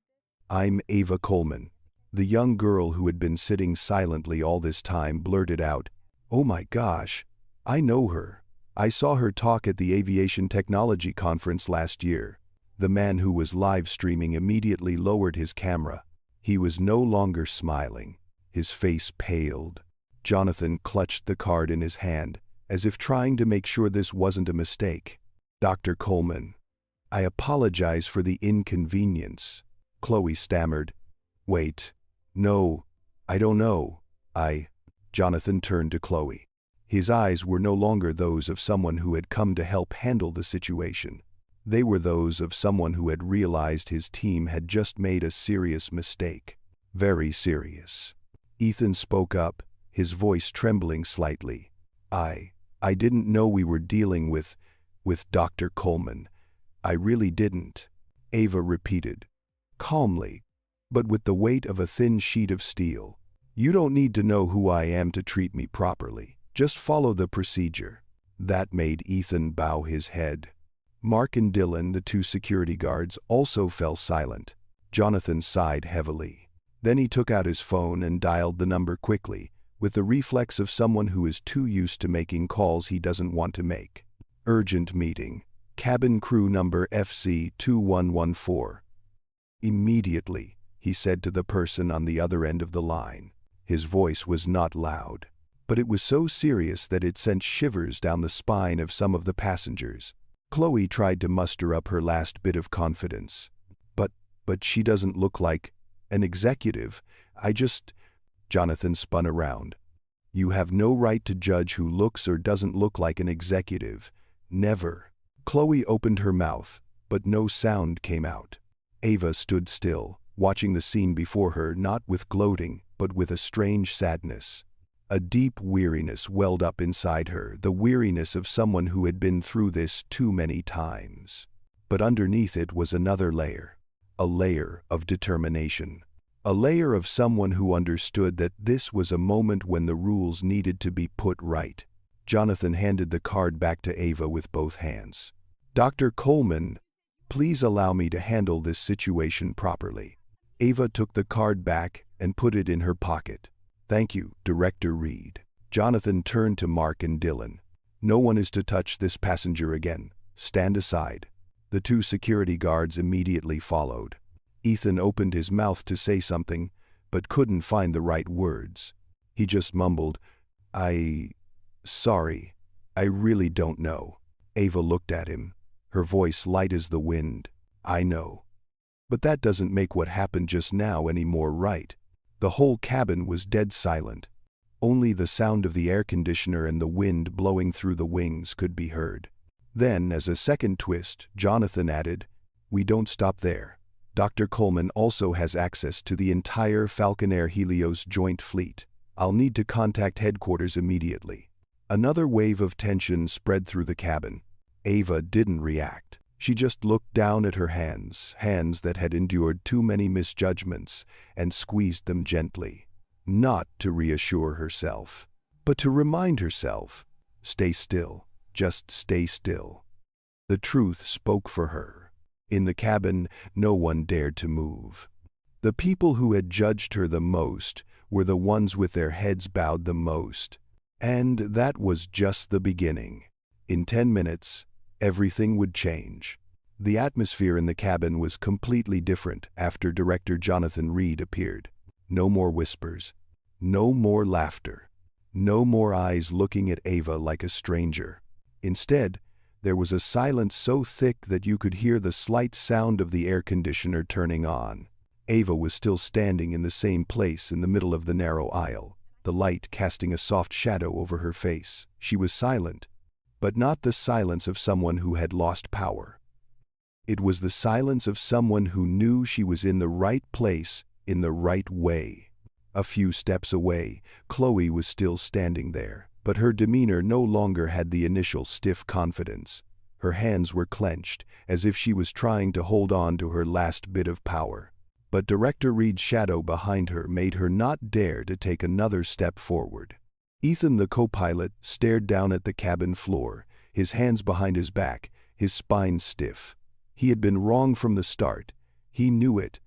I'm Ava Coleman." The young girl who had been sitting silently all this time blurted out, "Oh my gosh, I know her. I saw her talk at the Aviation Technology Conference last year." The man who was live streaming immediately lowered his camera. He was no longer smiling. His face paled. Jonathan clutched the card in his hand, as if trying to make sure this wasn't a mistake. "Dr. Coleman, I apologize for the inconvenience." Chloe stammered. "Wait. No, I don't know. Jonathan turned to Chloe. His eyes were no longer those of someone who had come to help handle the situation. They were those of someone who had realized his team had just made a serious mistake. Very serious. Ethan spoke up, his voice trembling slightly. I didn't know we were dealing with Dr. Coleman. I really didn't." Ava repeated, calmly, but with the weight of a thin sheet of steel. "You don't need to know who I am to treat me properly. Just follow the procedure." That made Ethan bow his head. Mark and Dylan, the two security guards, also fell silent. Jonathan sighed heavily. Then he took out his phone and dialed the number quickly, with the reflex of someone who is too used to making calls he doesn't want to make. "Urgent meeting. Cabin crew number FC2114. "Immediately," he said to the person on the other end of the line. His voice was not loud, but it was so serious that it sent shivers down the spine of some of the passengers. Chloe tried to muster up her last bit of confidence. But she doesn't look like an executive. Jonathan spun around. You have no right to judge who looks or doesn't look like an executive. Never. Chloe opened her mouth, but no sound came out. Ava stood still, watching the scene before her not with gloating, but with a strange sadness. A deep weariness welled up inside her, the weariness of someone who had been through this too many times. But underneath it was another layer. A layer of determination. A layer of someone who understood that this was a moment when the rules needed to be put right. Jonathan handed the card back to Ava with both hands. Dr. Coleman, please allow me to handle this situation properly. Ava took the card back and put it in her pocket. Thank you, Director Reed. Jonathan turned to Mark and Dylan. No one is to touch this passenger again. Stand aside. The two security guards immediately followed. Ethan opened his mouth to say something, but couldn't find the right words. He just mumbled, Sorry, I really don't know. Ava looked at him, her voice light as the wind. I know. But that doesn't make what happened just now any more right. The whole cabin was dead silent. Only the sound of the air conditioner and the wind blowing through the wings could be heard. Then, as a second twist, Jonathan added, We don't stop there. Dr. Coleman also has access to the entire Falcon Air Helios joint fleet. I'll need to contact headquarters immediately. Another wave of tension spread through the cabin. Ava didn't react. She just looked down at her hands that had endured too many misjudgments, and squeezed them gently. Not to reassure herself, but to remind herself, stay still. Just stay still. The truth spoke for her. In the cabin, no one dared to move. The people who had judged her the most were the ones with their heads bowed the most. And that was just the beginning. In 10 minutes, everything would change. The atmosphere in the cabin was completely different after Director Jonathan Reed appeared. No more whispers. No more laughter. No more eyes looking at Ava like a stranger. Instead, there was a silence so thick that you could hear the slight sound of the air conditioner turning on. Ava was still standing in the same place in the middle of the narrow aisle, the light casting a soft shadow over her face. She was silent, but not the silence of someone who had lost power. It was the silence of someone who knew she was in the right place, in the right way. A few steps away, Chloe was still standing there. But her demeanor no longer had the initial stiff confidence. Her hands were clenched, as if she was trying to hold on to her last bit of power. But Director Reed's shadow behind her made her not dare to take another step forward. Ethan, the co-pilot, stared down at the cabin floor, his hands behind his back, his spine stiff. He had been wrong from the start. He knew it,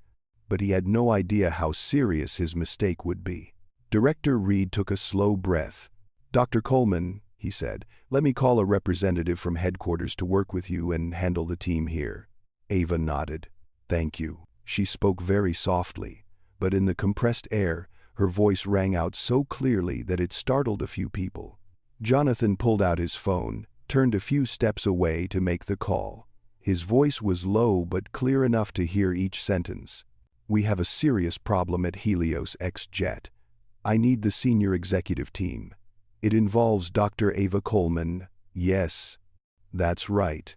but he had no idea how serious his mistake would be. Director Reed took a slow breath. Dr. Coleman, he said, let me call a representative from headquarters to work with you and handle the team here. Ava nodded. Thank you. She spoke very softly, but in the compressed air, her voice rang out so clearly that it startled a few people. Jonathan pulled out his phone, turned a few steps away to make the call. His voice was low but clear enough to hear each sentence. We have a serious problem at Helios X Jet. I need the senior executive team. It involves Dr. Ava Coleman. Yes, that's right.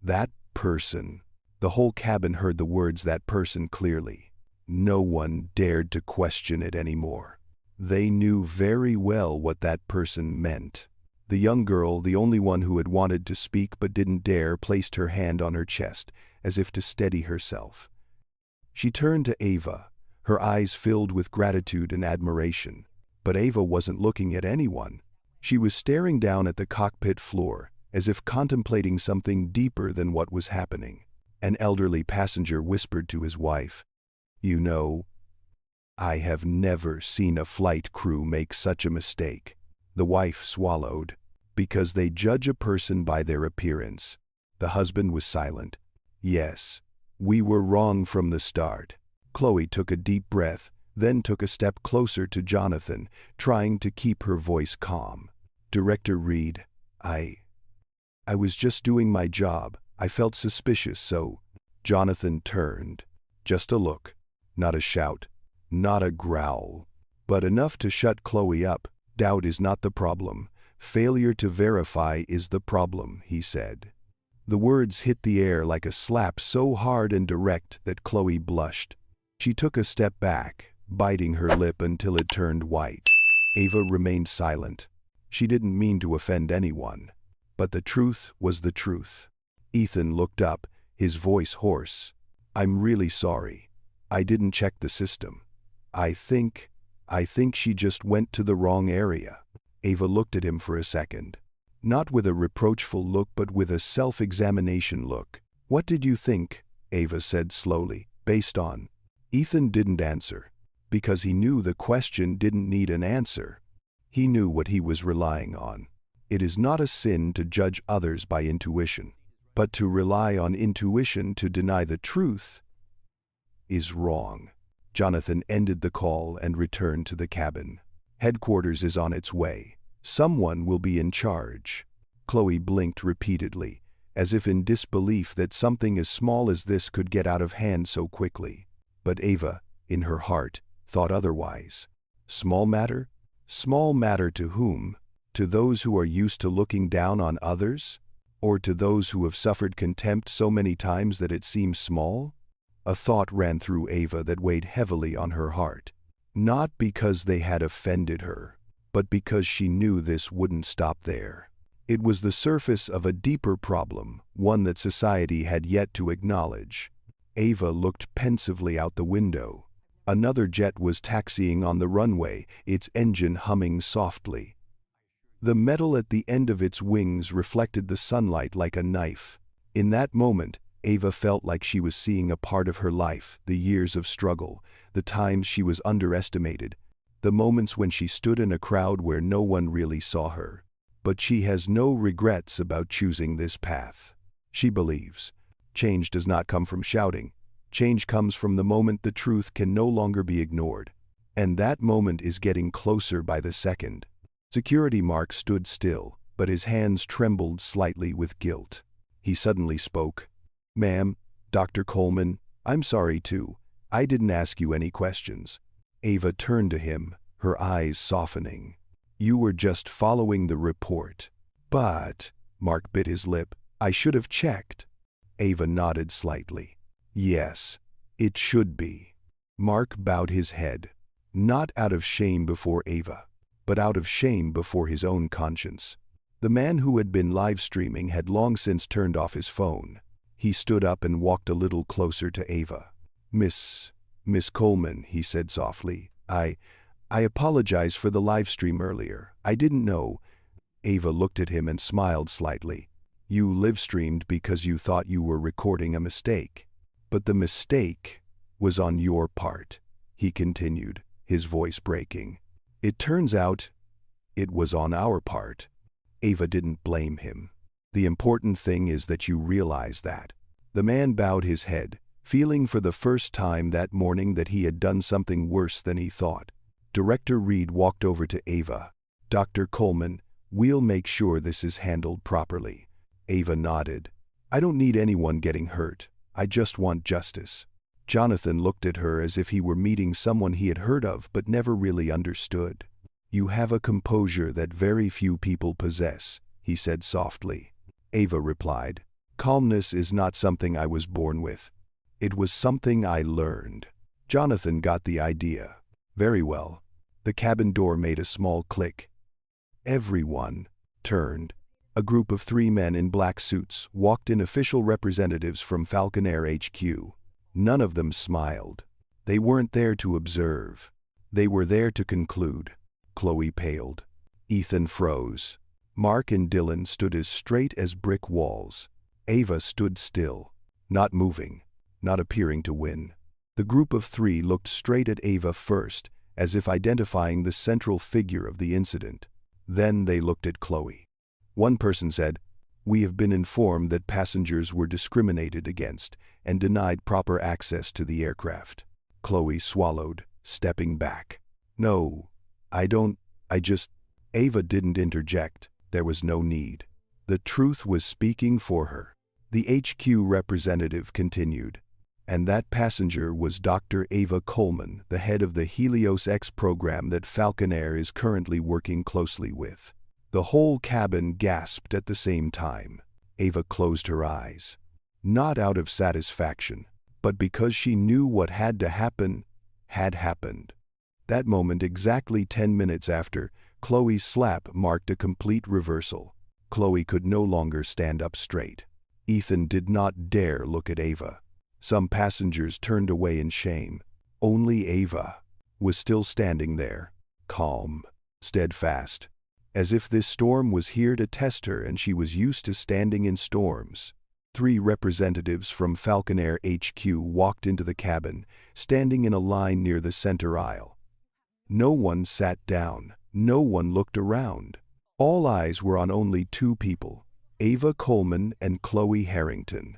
That person. The whole cabin heard the words "that person" clearly. No one dared to question it anymore. They knew very well what that person meant. The young girl, the only one who had wanted to speak but didn't dare, placed her hand on her chest, as if to steady herself. She turned to Ava, her eyes filled with gratitude and admiration. But Ava wasn't looking at anyone. She was staring down at the cockpit floor, as if contemplating something deeper than what was happening. An elderly passenger whispered to his wife, "You know, I have never seen a flight crew make such a mistake." The wife swallowed. Because they judge a person by their appearance. The husband was silent. Yes, we were wrong from the start. Chloe took a deep breath, then took a step closer to Jonathan, trying to keep her voice calm. "Director Reed, I was just doing my job. I felt suspicious, so—" Jonathan turned. Just a look. Not a shout. Not a growl. But enough to shut Chloe up. "Doubt is not the problem. Failure to verify is the problem," he said. The words hit the air like a slap so hard and direct that Chloe blushed. She took a step back, biting her lip until it turned white. Ava remained silent. She didn't mean to offend anyone. But the truth was the truth. Ethan looked up, his voice hoarse. "I'm really sorry. I didn't check the system. I think she just went to the wrong area." Ava looked at him for a second. Not with a reproachful look but with a self-examination look. "What did you think?" Ava said slowly. "Based on—" Ethan didn't answer. Because he knew the question didn't need an answer. He knew what he was relying on. It is not a sin to judge others by intuition. But to rely on intuition to deny the truth is wrong. Jonathan ended the call and returned to the cabin. "Headquarters is on its way. Someone will be in charge." Chloe blinked repeatedly, as if in disbelief that something as small as this could get out of hand so quickly. But Ava, in her heart, thought otherwise. Small matter? Small matter to whom? To those who are used to looking down on others? Or to those who have suffered contempt so many times that it seems small? A thought ran through Ava that weighed heavily on her heart. Not because they had offended her, but because she knew this wouldn't stop there. It was the surface of a deeper problem, one that society had yet to acknowledge. Ava looked pensively out the window. Another jet was taxiing on the runway, its engine humming softly. The metal at the end of its wings reflected the sunlight like a knife. In that moment, Ava felt like she was seeing a part of her life, the years of struggle, the times she was underestimated, the moments when she stood in a crowd where no one really saw her. But she has no regrets about choosing this path. She believes change does not come from shouting. Change comes from the moment the truth can no longer be ignored. And that moment is getting closer by the second. Security Mark stood still, but his hands trembled slightly with guilt. He suddenly spoke. "Ma'am, Dr. Coleman, I'm sorry too. I didn't ask you any questions." Ava turned to him, her eyes softening. "You were just following the report." "But," Mark bit his lip, "I should have checked." Ava nodded slightly. "Yes, it should be." Mark bowed his head, not out of shame before Ava, but out of shame before his own conscience. The man who had been live streaming had long since turned off his phone. He stood up and walked a little closer to Ava. Miss Coleman," he said softly, I apologize for the live stream earlier. I didn't know." Ava looked at him and smiled slightly. "You live streamed because you thought you were recording a mistake. But the mistake was on your part," he continued, his voice breaking. "It turns out it was on our part." Ava didn't blame him. "The important thing is that you realize that." The man bowed his head, feeling for the first time that morning that he had done something worse than he thought. Director Reed walked over to Ava. "Dr. Coleman, we'll make sure this is handled properly." Ava nodded. "I don't need anyone getting hurt. I just want justice." Jonathan looked at her as if he were meeting someone he had heard of but never really understood. "You have a composure that very few people possess," he said softly. Ava replied, "Calmness is not something I was born with. It was something I learned." Jonathan got the idea. "Very well." The cabin door made a small click. Everyone turned. A group of 3 men in black suits walked in, official representatives from Falcon Air HQ. None of them smiled. They weren't there to observe. They were there to conclude. Chloe paled. Ethan froze. Mark and Dylan stood as straight as brick walls. Ava stood still, not moving, not appearing to win. The group of 3 looked straight at Ava first, as if identifying the central figure of the incident. Then they looked at Chloe. One person said, "We have been informed that passengers were discriminated against and denied proper access to the aircraft." Chloe swallowed, stepping back. "No, I don't, I just—" Ava didn't interject. There was no need. The truth was speaking for her. The HQ representative continued. "And that passenger was Dr. Ava Coleman, the head of the Helios X program that Falcon Air is currently working closely with." The whole cabin gasped at the same time. Ava closed her eyes. Not out of satisfaction, but because she knew what had to happen had happened. That moment, exactly 10 minutes after, Chloe's slap marked a complete reversal. Chloe could no longer stand up straight. Ethan did not dare look at Ava. Some passengers turned away in shame. Only Ava was still standing there, calm, steadfast, as if this storm was here to test her and she was used to standing in storms. 3 representatives from Falcon Air HQ walked into the cabin, standing in a line near the center aisle. No one sat down. No one looked around. All eyes were on only 2 people, Ava Coleman and Chloe Harrington.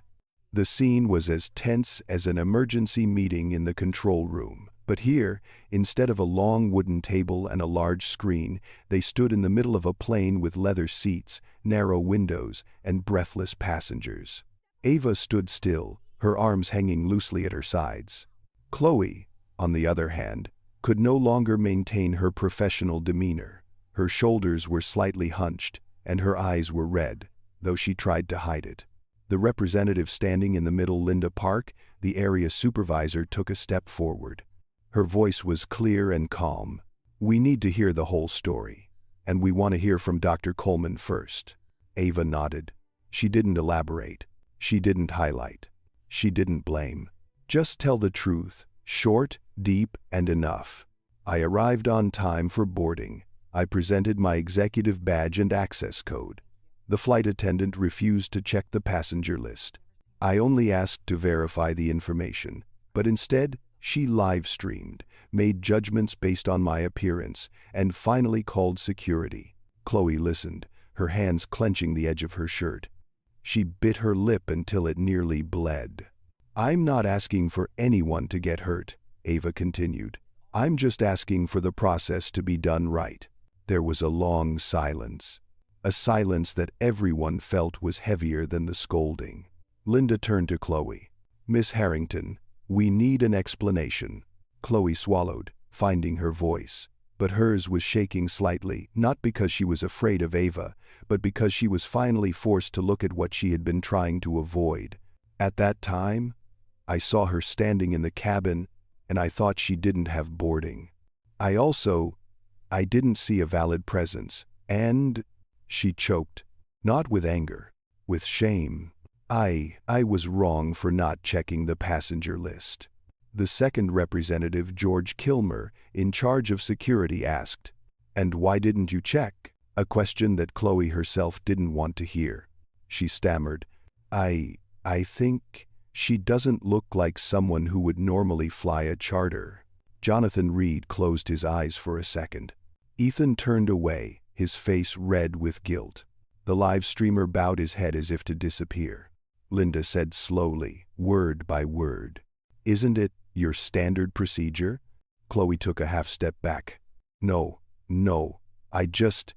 The scene was as tense as an emergency meeting in the control room. But here, instead of a long wooden table and a large screen, they stood in the middle of a plane with leather seats, narrow windows, and breathless passengers. Ava stood still, her arms hanging loosely at her sides. Chloe, on the other hand, could no longer maintain her professional demeanor. Her shoulders were slightly hunched, and her eyes were red, though she tried to hide it. The representative standing in the middle, Linda Park, the area supervisor, took a step forward. Her voice was clear and calm. "We need to hear the whole story, and we want to hear from Dr. Coleman first." Ava nodded. She didn't elaborate. She didn't highlight. She didn't blame. Just tell the truth, short, deep, and enough. "I arrived on time for boarding. I presented my executive badge and access code. The flight attendant refused to check the passenger list. I only asked to verify the information, but instead, she live-streamed, made judgments based on my appearance, and finally called security." Chloe listened, her hands clenching the edge of her shirt. She bit her lip until it nearly bled. "I'm not asking for anyone to get hurt," Ava continued. "I'm just asking for the process to be done right." There was a long silence. A silence that everyone felt was heavier than the scolding. Linda turned to Chloe. "Miss Harrington, we need an explanation." Chloe swallowed, finding her voice, but hers was shaking slightly, not because she was afraid of Ava, but because she was finally forced to look at what she had been trying to avoid. "At that time, I saw her standing in the cabin, and I thought she didn't have boarding. I didn't see a valid presence, and—" She choked, not with anger, with shame. I was wrong for not checking the passenger list." The second representative, George Kilmer, in charge of security, asked, "And why didn't you check?" A question that Chloe herself didn't want to hear. She stammered, I think she doesn't look like someone who would normally fly a charter." Jonathan Reed closed his eyes for a second. Ethan turned away, his face red with guilt. The live streamer bowed his head as if to disappear. Linda said slowly, word by word, "Isn't it your standard procedure?" Chloe took a half step back. No, I just—"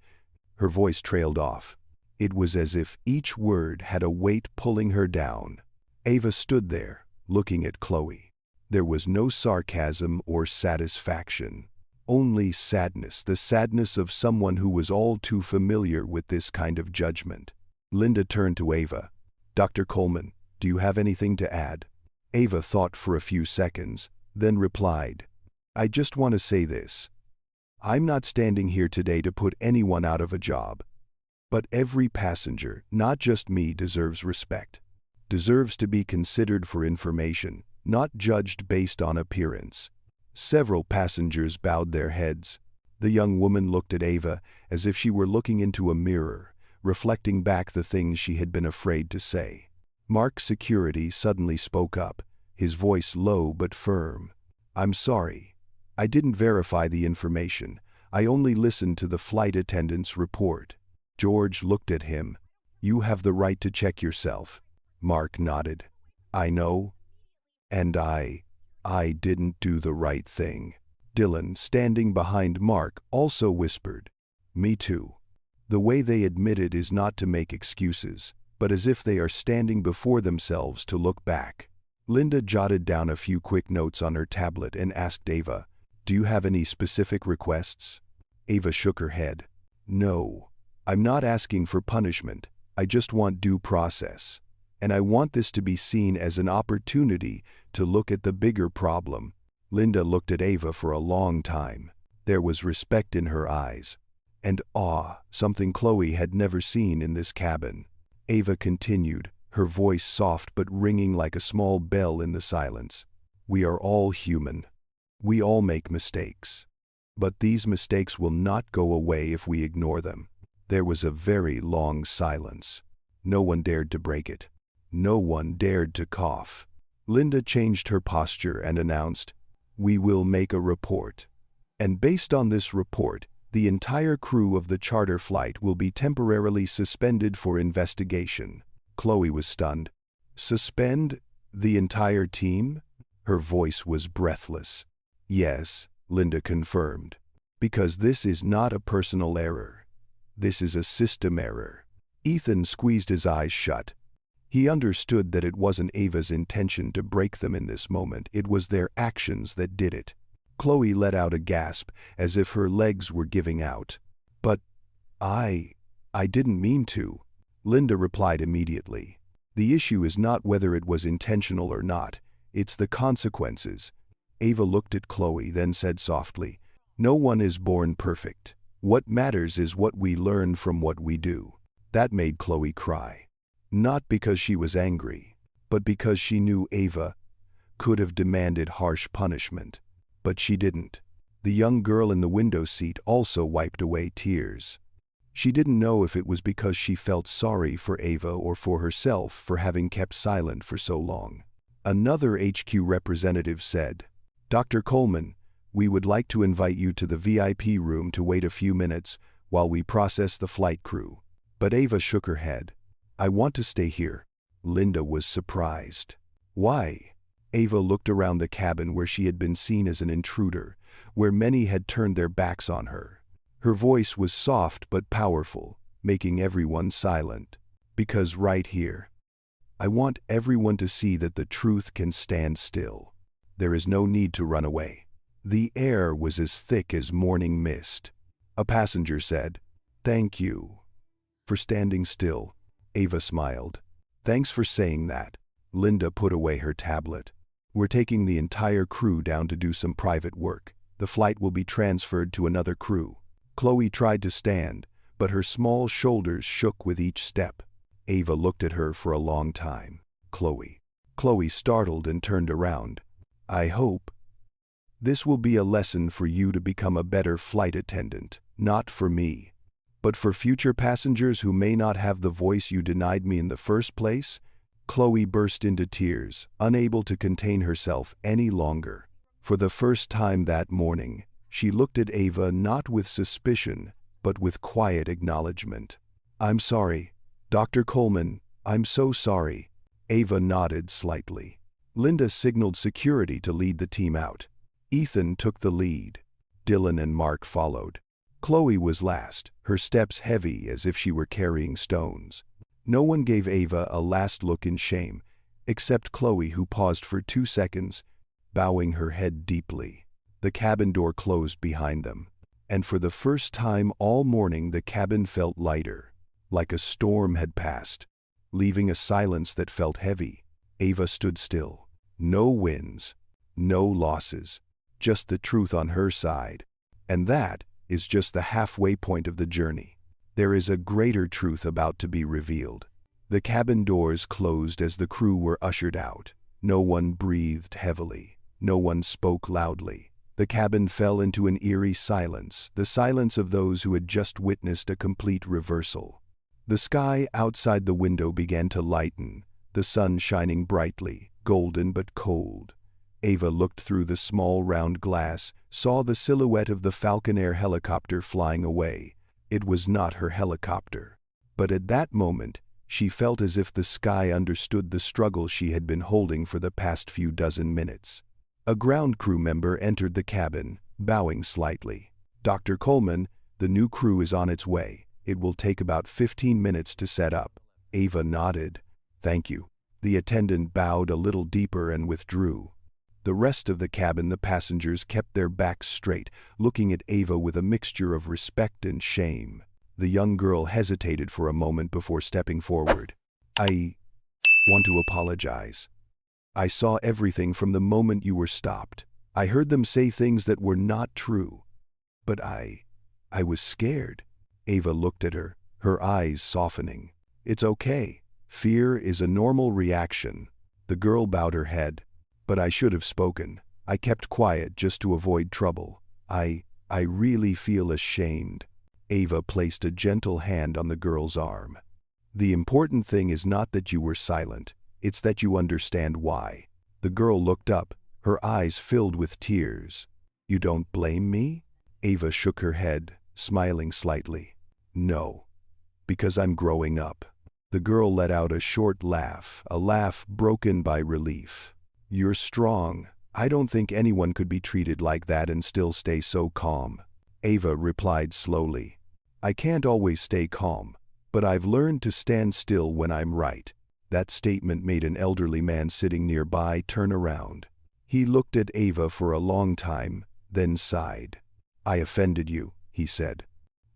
Her voice trailed off. It was as if each word had a weight pulling her down. Ava stood there, looking at Chloe. There was no sarcasm or satisfaction. Only sadness, the sadness of someone who was all too familiar with this kind of judgment. Linda turned to Ava. "Dr. Coleman, do you have anything to add?" Ava thought for a few seconds, then replied, "I just want to say this. I'm not standing here today to put anyone out of a job. But every passenger, not just me, deserves respect. Deserves to be considered for information, not judged based on appearance." Several passengers bowed their heads. The young woman looked at Ava as if she were looking into a mirror, reflecting back the things she had been afraid to say. Mark Security suddenly spoke up, his voice low but firm. "I'm sorry. I didn't verify the information. I only listened to the flight attendant's report." George looked at him. "You have the right to check yourself." Mark nodded. "I know. And I didn't do the right thing." Dylan, standing behind Mark, also whispered, "Me too." The way they admit it is not to make excuses, but as if they are standing before themselves to look back. Linda jotted down a few quick notes on her tablet and asked Ava, "Do you have any specific requests?" Ava shook her head. "No. I'm not asking for punishment. I just want due process. And I want this to be seen as an opportunity to look at the bigger problem." Linda looked at Ava for a long time. There was respect in her eyes. And awe, something Chloe had never seen in this cabin. Ava continued, her voice soft but ringing like a small bell in the silence. "We are all human. We all make mistakes. But these mistakes will not go away if we ignore them." There was a very long silence. No one dared to break it. No one dared to cough. Linda changed her posture and announced, "We will make a report. And based on this report, the entire crew of the charter flight will be temporarily suspended for investigation." Chloe was stunned. "Suspend the entire team?" Her voice was breathless. "Yes," Linda confirmed. "Because this is not a personal error. This is a system error." Ethan squeezed his eyes shut. He understood that it wasn't Ava's intention to break them in this moment, it was their actions that did it. Chloe let out a gasp, as if her legs were giving out. "But I didn't mean to." Linda replied immediately. "The issue is not whether it was intentional or not, it's the consequences." Ava looked at Chloe, then said softly, "No one is born perfect. What matters is what we learn from what we do." That made Chloe cry. Not because she was angry, but because she knew Ava could have demanded harsh punishment. But she didn't. The young girl in the window seat also wiped away tears. She didn't know if it was because she felt sorry for Ava or for herself for having kept silent for so long. Another HQ representative said, "Dr. Coleman, we would like to invite you to the VIP room to wait a few minutes while we process the flight crew." But Ava shook her head. "I want to stay here." Linda was surprised. "Why?" Ava looked around the cabin where she had been seen as an intruder, where many had turned their backs on her. Her voice was soft but powerful, making everyone silent. "Because right here, I want everyone to see that the truth can stand still. There is no need to run away." The air was as thick as morning mist. A passenger said, "Thank you for standing still." Ava smiled. "Thanks for saying that." Linda put away her tablet. "We're taking the entire crew down to do some private work. The flight will be transferred to another crew." Chloe tried to stand, but her small shoulders shook with each step. Ava looked at her for a long time. "Chloe." Chloe startled and turned around. "I hope this will be a lesson for you to become a better flight attendant, not for me, but for future passengers who may not have the voice you denied me in the first place." Chloe burst into tears, unable to contain herself any longer. For the first time that morning, she looked at Ava not with suspicion, but with quiet acknowledgement. "I'm sorry, Dr. Coleman, I'm so sorry." Ava nodded slightly. Linda signaled security to lead the team out. Ethan took the lead. Dylan and Mark followed. Chloe was last, her steps heavy as if she were carrying stones. No one gave Ava a last look in shame, except Chloe, who paused for 2 seconds, bowing her head deeply. The cabin door closed behind them, and for the first time all morning the cabin felt lighter, like a storm had passed, leaving a silence that felt heavy. Ava stood still. No wins, no losses, just the truth on her side. And that is just the halfway point of the journey. There is a greater truth about to be revealed. The cabin doors closed as the crew were ushered out. No one breathed heavily. No one spoke loudly. The cabin fell into an eerie silence, the silence of those who had just witnessed a complete reversal. The sky outside the window began to lighten, the sun shining brightly, golden but cold. Ava looked through the small round glass, saw the silhouette of the Falcon Air helicopter flying away. It was not her helicopter. But at that moment, she felt as if the sky understood the struggle she had been holding for the past few dozen minutes. A ground crew member entered the cabin, bowing slightly. Dr. Coleman, the new crew is on its way. It will take about 15 minutes to set up. Ava nodded. Thank you. The attendant bowed a little deeper and withdrew. The rest of the cabin, the passengers kept their backs straight, looking at Ava with a mixture of respect and shame. The young girl hesitated for a moment before stepping forward. I want to apologize. I saw everything from the moment you were stopped. I heard them say things that were not true. But I was scared. Ava looked at her, her eyes softening. It's okay. Fear is a normal reaction. The girl bowed her head. But I should have spoken. I kept quiet just to avoid trouble. I really feel ashamed. Ava placed a gentle hand on the girl's arm. The important thing is not that you were silent, it's that you understand why. The girl looked up, her eyes filled with tears. You don't blame me? Ava shook her head, smiling slightly. No. Because I'm growing up. The girl let out a short laugh, a laugh broken by relief. You're strong. I don't think anyone could be treated like that and still stay so calm. Ava replied slowly. I can't always stay calm, but I've learned to stand still when I'm right. That statement made an elderly man sitting nearby turn around. He looked at Ava for a long time, then sighed. I offended you, he said.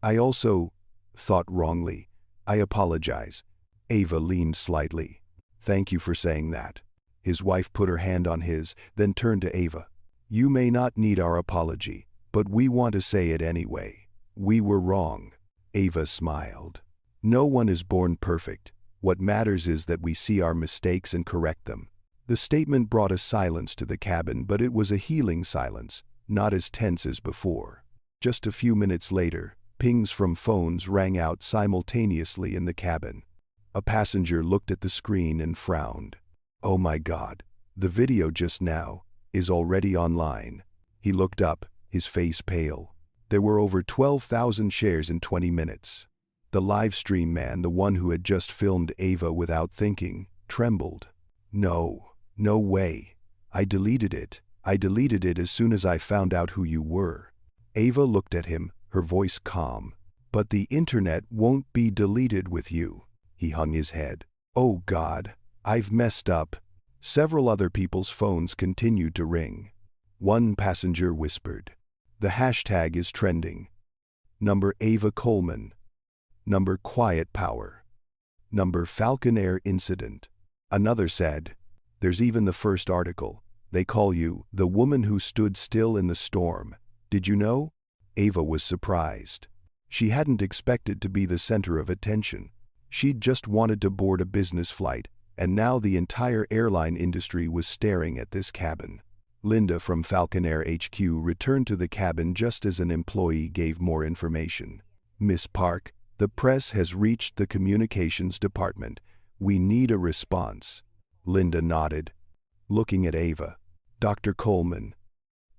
I also thought wrongly. I apologize. Ava leaned slightly. Thank you for saying that. His wife put her hand on his, then turned to Ava. You may not need our apology, but we want to say it anyway. We were wrong. Ava smiled. No one is born perfect. What matters is that we see our mistakes and correct them. The statement brought a silence to the cabin, but it was a healing silence, not as tense as before. Just a few minutes later, pings from phones rang out simultaneously in the cabin. A passenger looked at the screen and frowned. Oh my God, the video just now is already online. He looked up, his face pale. There were over 12,000 shares in 20 minutes. The live stream man, the one who had just filmed Ava without thinking, trembled. No way. I deleted it. I deleted it as soon as I found out who you were. Ava looked at him, her voice calm. But the internet won't be deleted with you. He hung his head. Oh God. I've messed up. Several other people's phones continued to ring. One passenger whispered. The hashtag is trending. Number Ava Coleman. Number Quiet Power. Number Falcon Air Incident. Another said, there's even the first article. They call you the woman who stood still in the storm. Did you know? Ava was surprised. She hadn't expected to be the center of attention. She'd just wanted to board a business flight. And now the entire airline industry was staring at this cabin. Linda from Falcon Air HQ returned to the cabin just as an employee gave more information. Miss Park, the press has reached the communications department. We need a response. Linda nodded, looking at Ava. Dr. Coleman.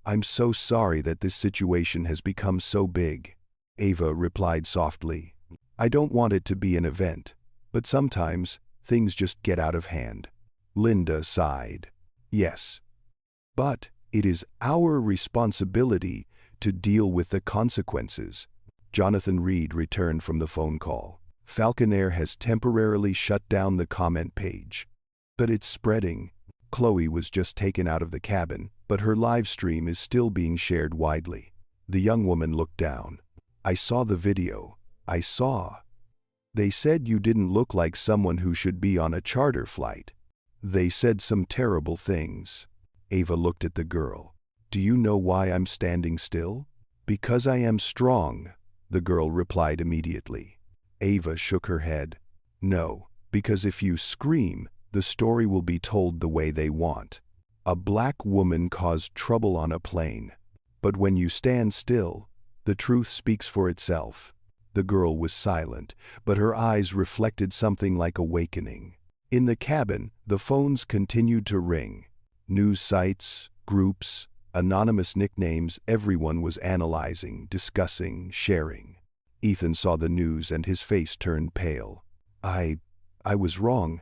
I'm so sorry that this situation has become so big. Ava replied softly. I don't want it to be an event, but sometimes things just get out of hand. Linda sighed. Yes. But it is our responsibility to deal with the consequences. Jonathan Reed returned from the phone call. Falcon Air has temporarily shut down the comment page. But it's spreading. Chloe was just taken out of the cabin, but her live stream is still being shared widely. The young woman looked down. I saw the video. I saw. They said you didn't look like someone who should be on a charter flight. They said some terrible things. Ava looked at the girl. Do you know why I'm standing still? Because I am strong, the girl replied immediately. Ava shook her head. No, because if you scream, the story will be told the way they want. A black woman caused trouble on a plane. But when you stand still, the truth speaks for itself. The girl was silent, but her eyes reflected something like awakening. In the cabin, the phones continued to ring. News sites, groups, anonymous nicknames, everyone was analyzing, discussing, sharing. Ethan saw the news and his face turned pale. I was wrong.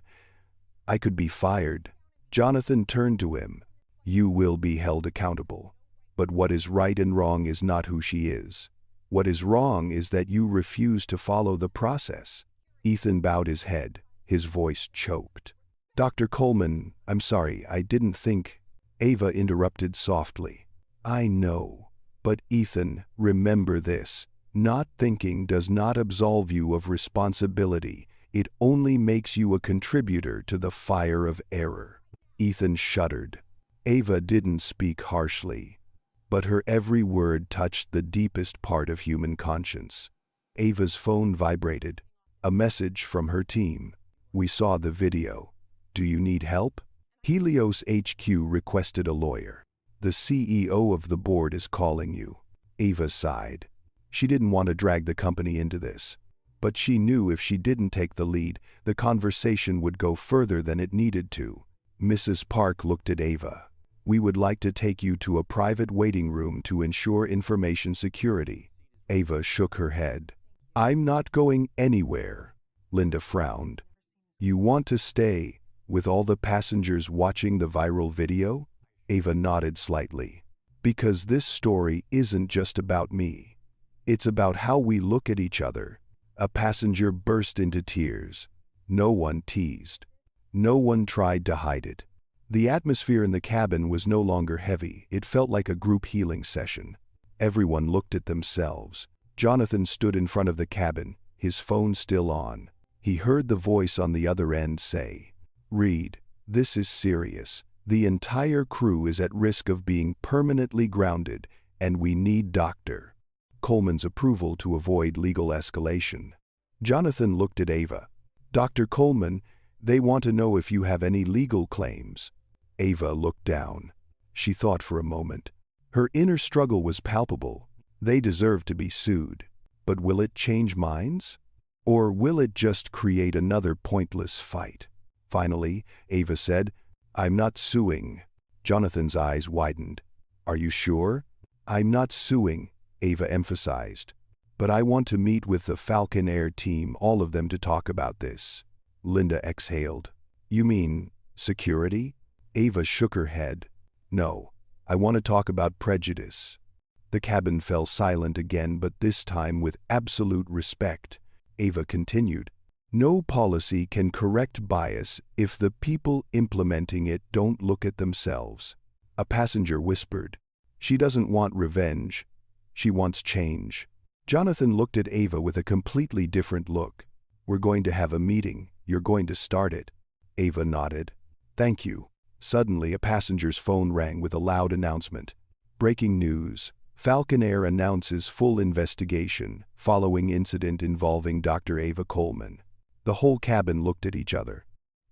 I could be fired. Jonathan turned to him. You will be held accountable. But what is right and wrong is not who she is. What is wrong is that you refuse to follow the process. Ethan bowed his head, his voice choked. Dr. Coleman, I'm sorry, I didn't think. Ava interrupted softly. I know. But Ethan, remember this. Not thinking does not absolve you of responsibility. It only makes you a contributor to the fire of error. Ethan shuddered. Ava didn't speak harshly, but her every word touched the deepest part of human conscience. Ava's phone vibrated. A message from her team. We saw the video. Do you need help? Helios HQ requested a lawyer. The CEO of the board is calling you. Ava sighed. She didn't want to drag the company into this. But she knew if she didn't take the lead, the conversation would go further than it needed to. Mrs. Park looked at Ava. We would like to take you to a private waiting room to ensure information security. Ava shook her head. I'm not going anywhere. Linda frowned. You want to stay, with all the passengers watching the viral video? Ava nodded slightly. Because this story isn't just about me. It's about how we look at each other. A passenger burst into tears. No one teased. No one tried to hide it. The atmosphere in the cabin was no longer heavy. It felt like a group healing session. Everyone looked at themselves. Jonathan stood in front of the cabin, his phone still on. He heard the voice on the other end say, Reed, this is serious. The entire crew is at risk of being permanently grounded, and we need Dr. Coleman's approval to avoid legal escalation. Jonathan looked at Ava. Dr. Coleman, they want to know if you have any legal claims. Ava looked down. She thought for a moment. Her inner struggle was palpable. They deserve to be sued. But will it change minds? Or will it just create another pointless fight? Finally, Ava said, I'm not suing. Jonathan's eyes widened. Are you sure? I'm not suing, Ava emphasized. But I want to meet with the Falcon Air team, all of them, to talk about this. Linda exhaled. You mean security? Ava shook her head. No, I want to talk about prejudice. The cabin fell silent again, but this time with absolute respect. Ava continued. No policy can correct bias if the people implementing it don't look at themselves. A passenger whispered. She doesn't want revenge. She wants change. Jonathan looked at Ava with a completely different look. We're going to have a meeting. You're going to start it. Ava nodded. Thank you. Suddenly, a passenger's phone rang with a loud announcement. Breaking news. Falcon Air announces full investigation following incident involving Dr. Ava Coleman. The whole cabin looked at each other.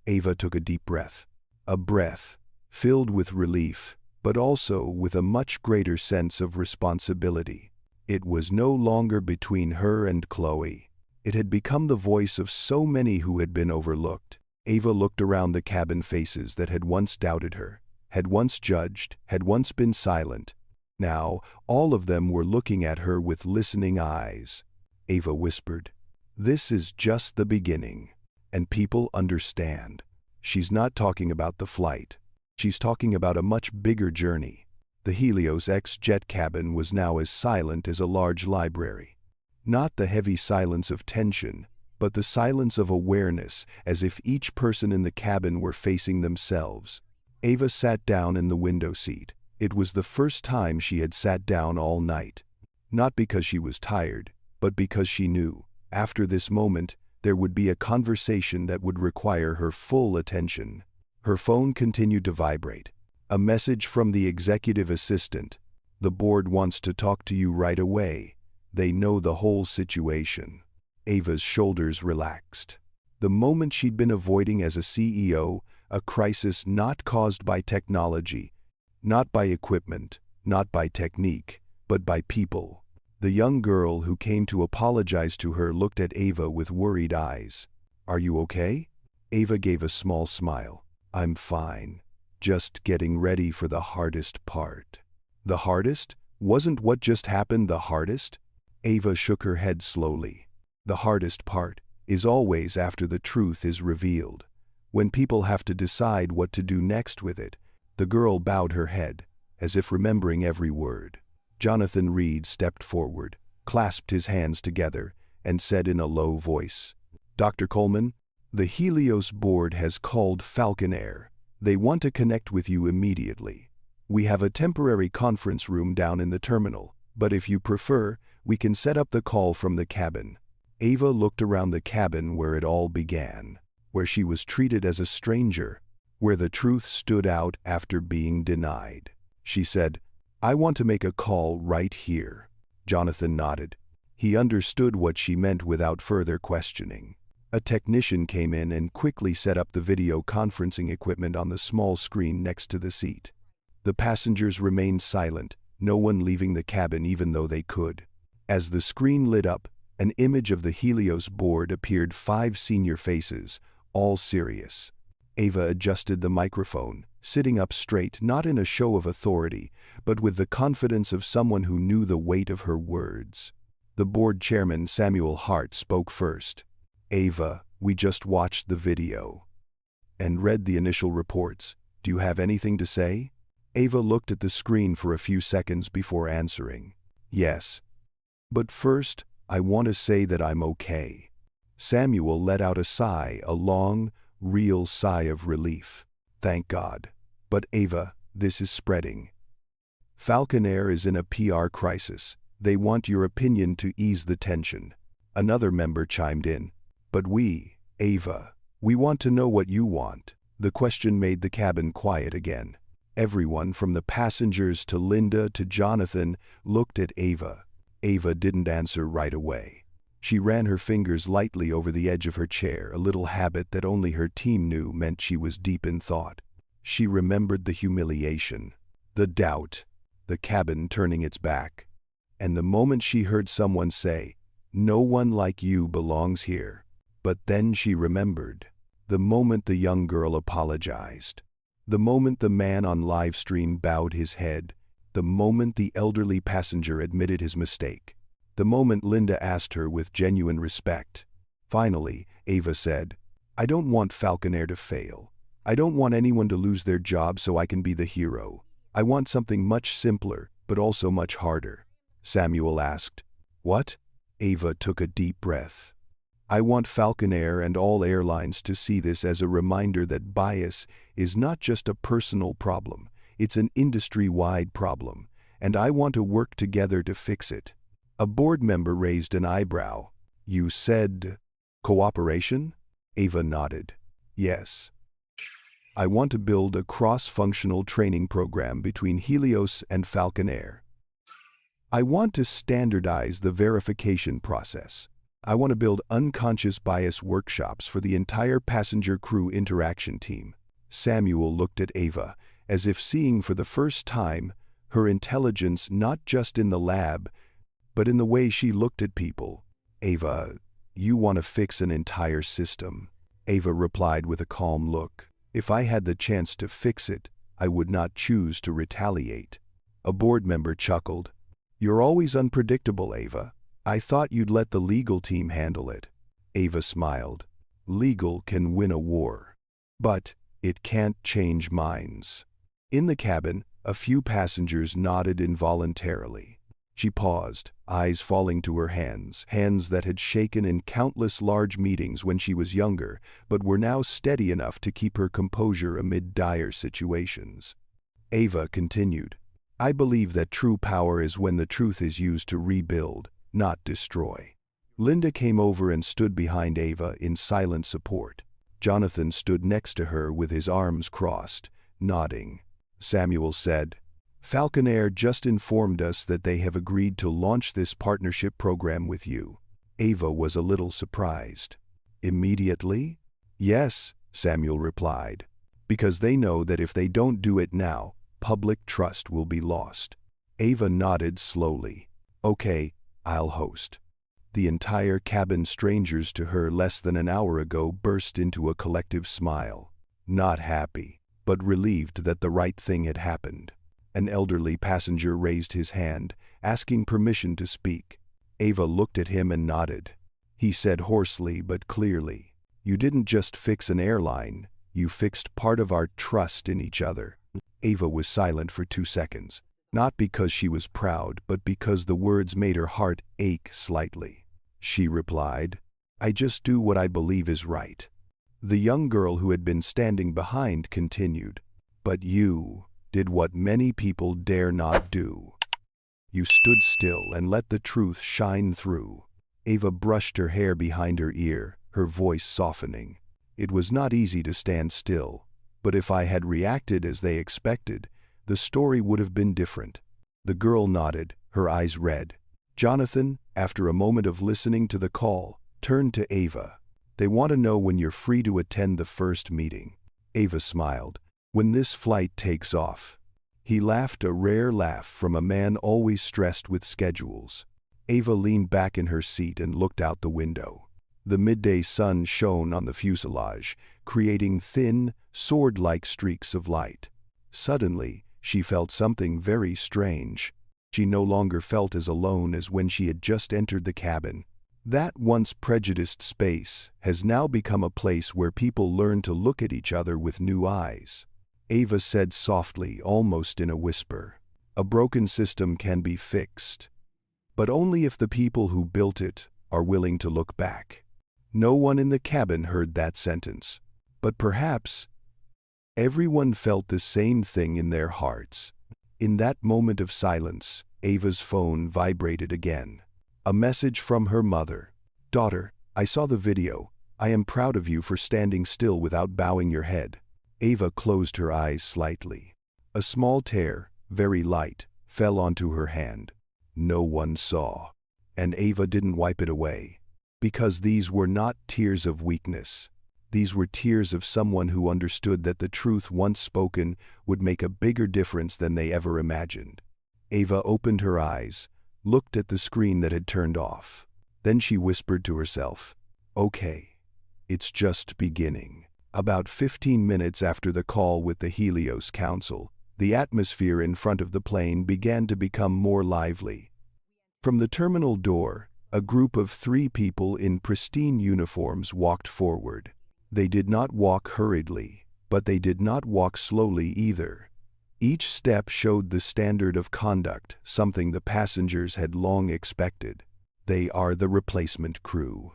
Ava took a deep breath. A breath filled with relief, but also with a much greater sense of responsibility. It was no longer between her and Chloe. It had become the voice of so many who had been overlooked. Ava looked around the cabin faces that had once doubted her, had once judged, had once been silent. Now, all of them were looking at her with listening eyes. Ava whispered, This is just the beginning. And people understand. She's not talking about the flight. She's talking about a much bigger journey. The Helios X jet cabin was now as silent as a large library. Not the heavy silence of tension, but the silence of awareness, as if each person in the cabin were facing themselves. Ava sat down in the window seat. It was the first time she had sat down all night. Not because she was tired, but because she knew, after this moment, there would be a conversation that would require her full attention. Her phone continued to vibrate. A message from the executive assistant. The board wants to talk to you right away. They know the whole situation. Ava's shoulders relaxed. The moment she'd been avoiding as a CEO, a crisis not caused by technology, not by equipment, not by technique, but by people. The young girl who came to apologize to her looked at Ava with worried eyes. Are you okay? Ava gave a small smile. I'm fine. Just getting ready for the hardest part. The hardest? Wasn't what just happened the hardest? Ava shook her head slowly. The hardest part is always after the truth is revealed. When people have to decide what to do next with it. The girl bowed her head, as if remembering every word. Jonathan Reed stepped forward, clasped his hands together, and said in a low voice, "Dr. Coleman, the Helios board has called Falcon Air. They want to connect with you immediately. We have a temporary conference room down in the terminal, but if you prefer, we can set up the call from the cabin." Ava looked around the cabin where it all began, where she was treated as a stranger, where the truth stood out after being denied. She said, "I want to make a call right here." Jonathan nodded. He understood what she meant without further questioning. A technician came in and quickly set up the video conferencing equipment on the small screen next to the seat. The passengers remained silent, no one leaving the cabin even though they could. As the screen lit up, an image of the Helios board appeared, 5 senior faces, all serious. Ava adjusted the microphone, sitting up straight, not in a show of authority, but with the confidence of someone who knew the weight of her words. The board chairman, Samuel Hart, spoke first. "Ava, we just watched the video and read the initial reports. Do you have anything to say?" Ava looked at the screen for a few seconds before answering, "Yes. But first, I want to say that I'm okay." Samuel let out a sigh, a long, real sigh of relief. "Thank God. But Ava, this is spreading. Falcon Air is in a PR crisis. They want your opinion to ease the tension." Another member chimed in. "But Ava, we want to know what you want." The question made the cabin quiet again. Everyone from the passengers to Linda to Jonathan looked at Ava. Ava didn't answer right away. She ran her fingers lightly over the edge of her chair, a little habit that only her team knew meant she was deep in thought. She remembered the humiliation, the doubt, the cabin turning its back. And the moment she heard someone say, "No one like you belongs here." But then she remembered. The moment the young girl apologized. The moment the man on live stream bowed his head. The moment the elderly passenger admitted his mistake. The moment Linda asked her with genuine respect. Finally, Ava said, "I don't want Falcon Air to fail. I don't want anyone to lose their job so I can be the hero. I want something much simpler, but also much harder." Samuel asked, "What?" Ava took a deep breath. "I want Falcon Air and all airlines to see this as a reminder that bias is not just a personal problem, it's an industry-wide problem, and I want to work together to fix it." A board member raised an eyebrow. "You said cooperation?" Ava nodded. "Yes. I want to build a cross-functional training program between Helios and Falcon Air. I want to standardize the verification process. I want to build unconscious bias workshops for the entire passenger crew interaction team." Samuel looked at Ava, as if seeing for the first time her intelligence not just in the lab, but in the way she looked at people. "Ava, you want to fix an entire system." Ava replied with a calm look. "If I had the chance to fix it, I would not choose to retaliate." A board member chuckled. "You're always unpredictable, Ava. I thought you'd let the legal team handle it." Ava smiled. "Legal can win a war, but it can't change minds." In the cabin, a few passengers nodded involuntarily. She paused, eyes falling to her hands that had shaken in countless large meetings when she was younger, but were now steady enough to keep her composure amid dire situations. Ava continued, "I believe that true power is when the truth is used to rebuild, not destroy." Linda came over and stood behind Ava in silent support. Jonathan stood next to her with his arms crossed, nodding. Samuel said, "Falcon Air just informed us that they have agreed to launch this partnership program with you." Ava was a little surprised. "Immediately?" "Yes," Samuel replied, "because they know that if they don't do it now, public trust will be lost." Ava nodded slowly. "Okay, I'll host." The entire cabin, strangers to her less than an hour ago, burst into a collective smile. Not happy, but relieved that the right thing had happened. An elderly passenger raised his hand, asking permission to speak. Ava looked at him and nodded. He said hoarsely but clearly, "You didn't just fix an airline, you fixed part of our trust in each other." Ava was silent for 2 seconds, not because she was proud but because the words made her heart ache slightly. She replied, "I just do what I believe is right." The young girl who had been standing behind continued, "But you did what many people dare not do. You stood still and let the truth shine through." Ava brushed her hair behind her ear, her voice softening. "It was not easy to stand still, but if I had reacted as they expected, the story would have been different." The girl nodded, her eyes red. Jonathan, after a moment of listening to the call, turned to Ava. "They want to know when you're free to attend the first meeting." Ava smiled. "When this flight takes off." He laughed, a rare laugh from a man always stressed with schedules. Ava leaned back in her seat and looked out the window. The midday sun shone on the fuselage, creating thin, sword-like streaks of light. Suddenly, she felt something very strange. She no longer felt as alone as when she had just entered the cabin. That once prejudiced space has now become a place where people learn to look at each other with new eyes. Ava said softly, almost in a whisper, "A broken system can be fixed, but only if the people who built it are willing to look back." No one in the cabin heard that sentence, but perhaps everyone felt the same thing in their hearts. In that moment of silence, Ava's phone vibrated again. A message from her mother. "Daughter, I saw the video. I am proud of you for standing still without bowing your head." Ava closed her eyes slightly. A small tear, very light, fell onto her hand. No one saw. And Ava didn't wipe it away. Because these were not tears of weakness. These were tears of someone who understood that the truth once spoken would make a bigger difference than they ever imagined. Ava opened her eyes, looked at the screen that had turned off. Then she whispered to herself, "Okay, it's just beginning." About 15 minutes after the call with the Helios Council, the atmosphere in front of the plane began to become more lively. From the terminal door, a group of 3 people in pristine uniforms walked forward. They did not walk hurriedly, but they did not walk slowly either. Each step showed the standard of conduct, something the passengers had long expected. They are the replacement crew.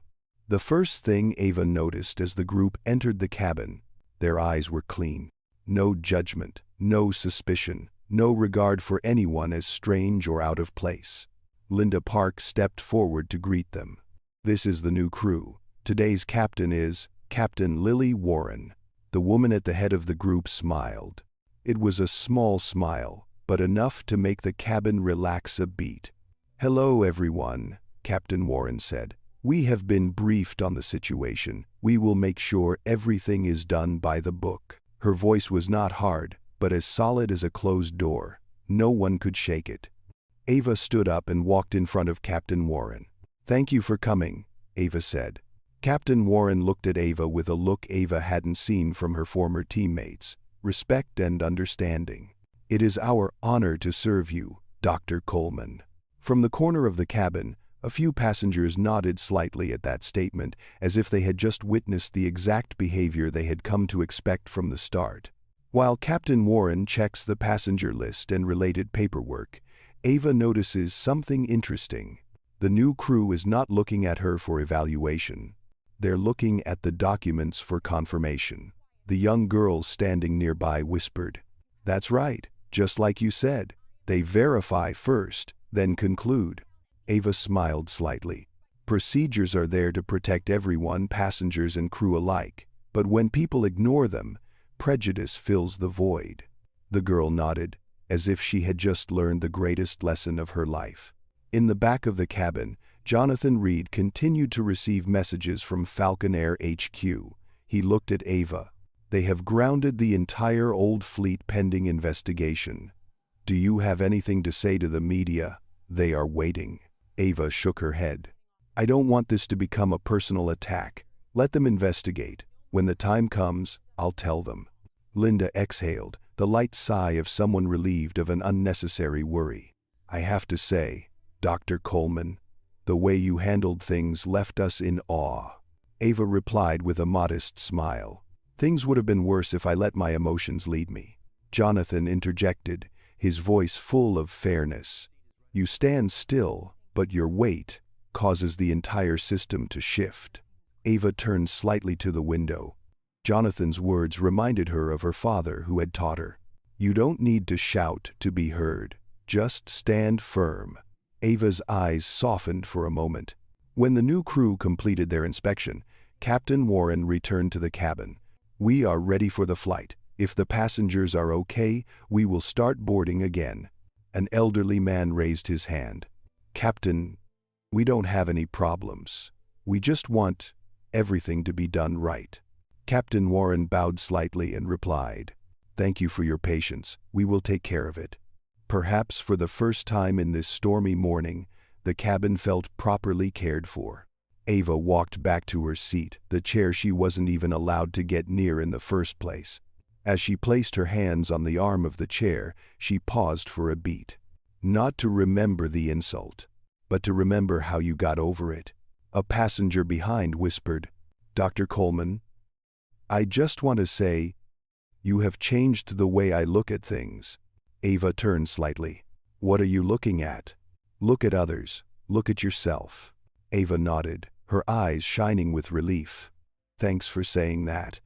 The first thing Ava noticed as the group entered the cabin, their eyes were clean. No judgment, no suspicion, no regard for anyone as strange or out of place. Linda Park stepped forward to greet them. "This is the new crew. Today's captain is Captain Lily Warren." The woman at the head of the group smiled. It was a small smile, but enough to make the cabin relax a beat. "Hello everyone," Captain Warren said. "We have been briefed on the situation. We will make sure everything is done by the book." Her voice was not hard, but as solid as a closed door. No one could shake it. Ava stood up and walked in front of Captain Warren. "Thank you for coming," Ava said. Captain Warren looked at Ava with a look Ava hadn't seen from her former teammates, respect and understanding. "It is our honor to serve you, Dr. Coleman." From the corner of the cabin, a few passengers nodded slightly at that statement, as if they had just witnessed the exact behavior they had come to expect from the start. While Captain Warren checks the passenger list and related paperwork, Ava notices something interesting. The new crew is not looking at her for evaluation. They're looking at the documents for confirmation. The young girl standing nearby whispered, "That's right, just like you said. They verify first, then conclude." Ava smiled slightly. Procedures are there to protect everyone, passengers and crew alike, but when people ignore them, prejudice fills the void. The girl nodded, as if she had just learned the greatest lesson of her life. In the back of the cabin, Jonathan Reed continued to receive messages from Falcon Air HQ. He looked at Ava. "They have grounded the entire old fleet pending investigation. Do you have anything to say to the media? They are waiting." Ava shook her head. "I don't want this to become a personal attack. Let them investigate. When the time comes, I'll tell them." Linda exhaled, the light sigh of someone relieved of an unnecessary worry. "I have to say, Dr. Coleman, the way you handled things left us in awe." Ava replied with a modest smile. "Things would have been worse if I let my emotions lead me." Jonathan interjected, his voice full of fairness. You stand still, but your weight causes the entire system to shift. Ava turned slightly to the window. Jonathan's words reminded her of her father who had taught her. You don't need to shout to be heard. Just stand firm. Ava's eyes softened for a moment. When the new crew completed their inspection, Captain Warren returned to the cabin. We are ready for the flight. If the passengers are okay, we will start boarding again. An elderly man raised his hand. Captain, we don't have any problems. We just want everything to be done right. Captain Warren bowed slightly and replied, Thank you for your patience. We will take care of it. Perhaps for the first time in this stormy morning, the cabin felt properly cared for. Ava walked back to her seat, the chair she wasn't even allowed to get near in the first place. As she placed her hands on the arm of the chair, she paused for a beat. Not to remember the insult, but to remember how you got over it. A passenger behind whispered, Dr. Coleman, I just want to say, you have changed the way I look at things. Ava turned slightly. What are you looking at? Look at others. Look at yourself. Ava nodded, her eyes shining with relief. Thanks for saying that.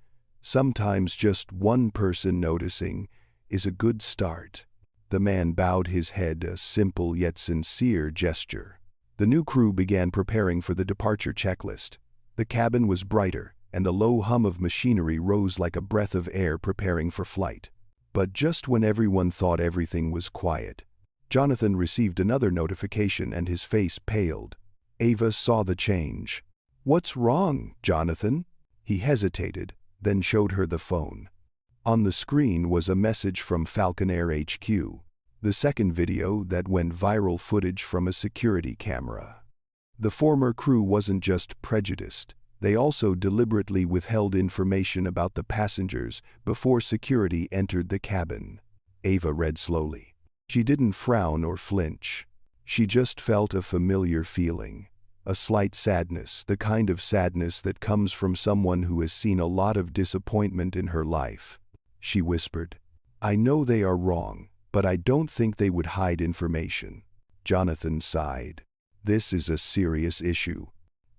Sometimes just one person noticing is a good start. The man bowed his head, a simple yet sincere gesture. The new crew began preparing for the departure checklist. The cabin was brighter, and the low hum of machinery rose like a breath of air preparing for flight. But just when everyone thought everything was quiet, Jonathan received another notification and his face paled. Ava saw the change. What's wrong, Jonathan? He hesitated, then showed her the phone. On the screen was a message from Falcon Air HQ, the second video that went viral, footage from a security camera. The former crew wasn't just prejudiced, they also deliberately withheld information about the passengers before security entered the cabin. Ava read slowly. She didn't frown or flinch. She just felt a familiar feeling. A slight sadness, the kind of sadness that comes from someone who has seen a lot of disappointment in her life. She whispered, I know they are wrong, but I don't think they would hide information. Jonathan sighed. This is a serious issue.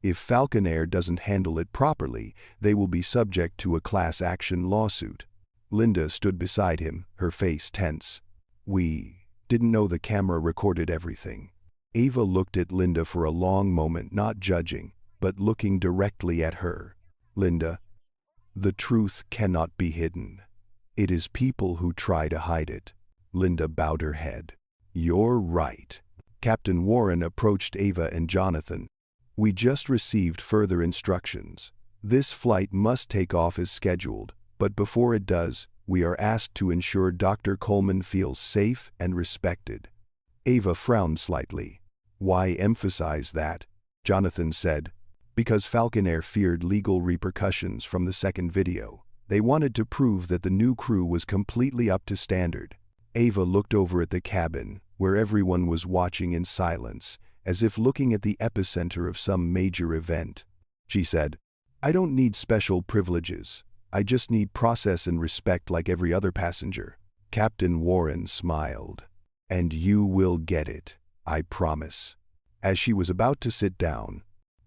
If Falcon Air doesn't handle it properly, they will be subject to a class action lawsuit. Linda stood beside him, her face tense. We didn't know the camera recorded everything. Ava looked at Linda for a long moment, not judging, but looking directly at her. Linda, the truth cannot be hidden. It is people who try to hide it. Linda bowed her head. You're right. Captain Warren approached Ava and Jonathan. We just received further instructions. This flight must take off as scheduled, but before it does, we are asked to ensure Dr. Coleman feels safe and respected. Ava frowned slightly. Why emphasize that? Jonathan said. Because Falcon Air feared legal repercussions from the second video. They wanted to prove that the new crew was completely up to standard. Ava looked over at the cabin, where everyone was watching in silence, as if looking at the epicenter of some major event. She said, I don't need special privileges. I just need process and respect like every other passenger. Captain Warren smiled. And you will get it, I promise. As she was about to sit down,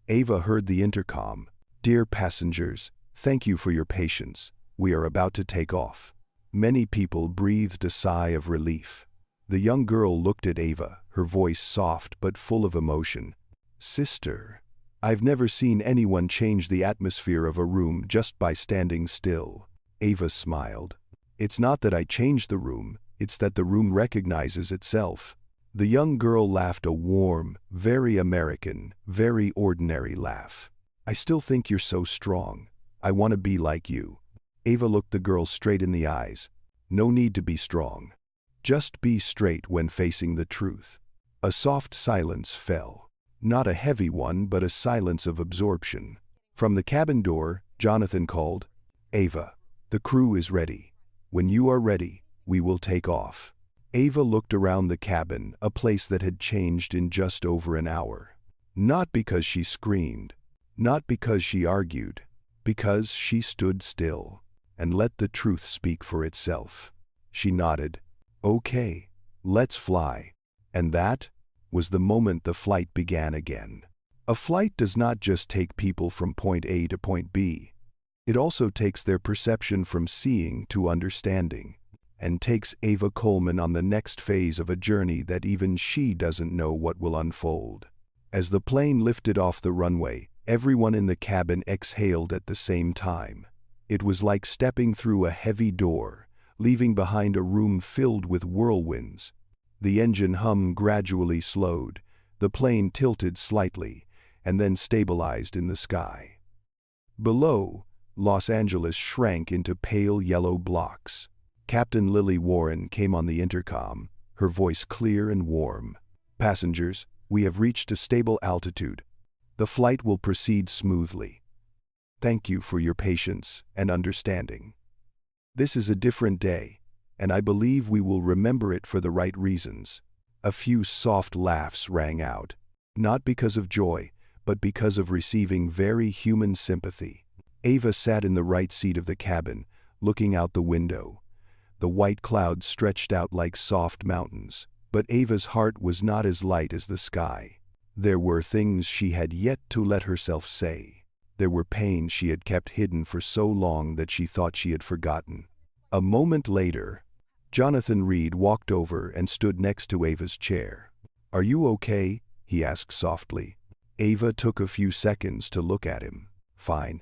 Ava heard the intercom. Dear passengers, thank you for your patience. We are about to take off. Many people breathed a sigh of relief. The young girl looked at Ava, her voice soft but full of emotion. Sister, I've never seen anyone change the atmosphere of a room just by standing still. Ava smiled. It's not that I changed the room, it's that the room recognizes itself. The young girl laughed, a warm, very American, very ordinary laugh. I still think you're so strong. I want to be like you. Ava looked the girl straight in the eyes. No need to be strong. Just be straight when facing the truth. A soft silence fell. Not a heavy one, but a silence of absorption. From the cabin door, Jonathan called, Ava, the crew is ready. When you are ready, we will take off. Ava looked around the cabin, a place that had changed in just over an hour. Not because she screamed, not because she argued, because she stood still and let the truth speak for itself. She nodded. Okay, let's fly. And that was the moment the flight began again. A flight does not just take people from point A to point B. It also takes their perception from seeing to understanding, and takes Ava Coleman on the next phase of a journey that even she doesn't know what will unfold. As the plane lifted off the runway, everyone in the cabin exhaled at the same time. It was like stepping through a heavy door, leaving behind a room filled with whirlwinds. The engine hum gradually slowed, the plane tilted slightly, and then stabilized in the sky. Below, Los Angeles shrank into pale yellow blocks. Captain Lily Warren came on the intercom, her voice clear and warm. "Passengers, we have reached a stable altitude. The flight will proceed smoothly. Thank you for your patience and understanding. This is a different day, and I believe we will remember it for the right reasons." A few soft laughs rang out, not because of joy, but because of receiving very human sympathy. Ava sat in the right seat of the cabin, looking out the window. The white clouds stretched out like soft mountains, but Ava's heart was not as light as the sky. There were things she had yet to let herself say. There were pains she had kept hidden for so long that she thought she had forgotten. A moment later, Jonathan Reed walked over and stood next to Ava's chair. "Are you okay?" he asked softly. Ava took a few seconds to look at him. "Fine.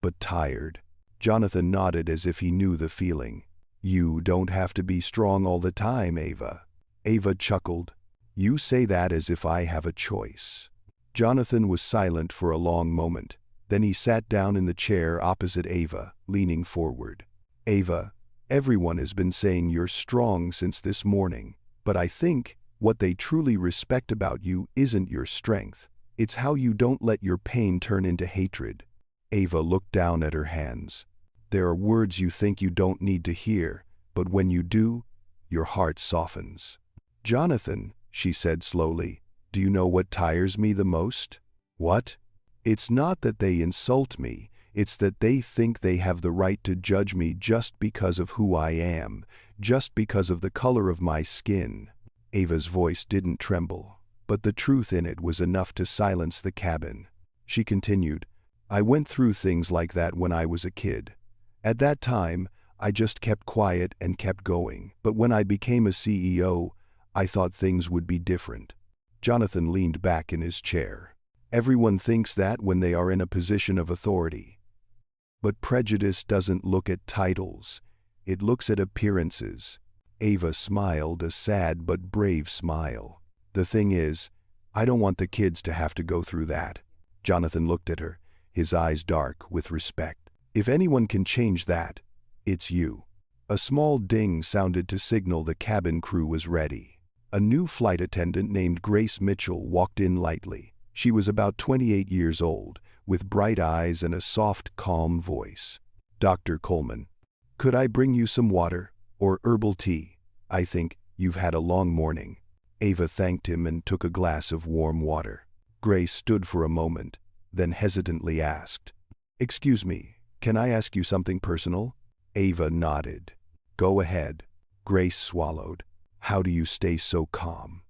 But tired." Jonathan nodded as if he knew the feeling. "You don't have to be strong all the time, Ava." Ava chuckled. "You say that as if I have a choice." Jonathan was silent for a long moment. Then he sat down in the chair opposite Ava, leaning forward. "Ava, everyone has been saying you're strong since this morning, but I think what they truly respect about you isn't your strength. It's how you don't let your pain turn into hatred." Ava looked down at her hands. "There are words you think you don't need to hear, but when you do, your heart softens." "Jonathan," she said slowly, "do you know what tires me the most?" "What?" "It's not that they insult me, it's that they think they have the right to judge me just because of who I am, just because of the color of my skin." Ava's voice didn't tremble, but the truth in it was enough to silence the cabin. She continued, "I went through things like that when I was a kid. At that time, I just kept quiet and kept going. But when I became a CEO, I thought things would be different." Jonathan leaned back in his chair. "Everyone thinks that when they are in a position of authority. But prejudice doesn't look at titles, it looks at appearances." Ava smiled, a sad but brave smile. "The thing is, I don't want the kids to have to go through that." Jonathan looked at her, his eyes dark with respect. "If anyone can change that, it's you." A small ding sounded to signal the cabin crew was ready. A new flight attendant named Grace Mitchell walked in lightly. She was about 28 years old, with bright eyes and a soft, calm voice. "Dr. Coleman, could I bring you some water, or herbal tea? I think you've had a long morning." Ava thanked him and took a glass of warm water. Grace stood for a moment, then hesitantly asked, "Excuse me, can I ask you something personal?" Ava nodded. "Go ahead." Grace swallowed. "How do you stay so calm?"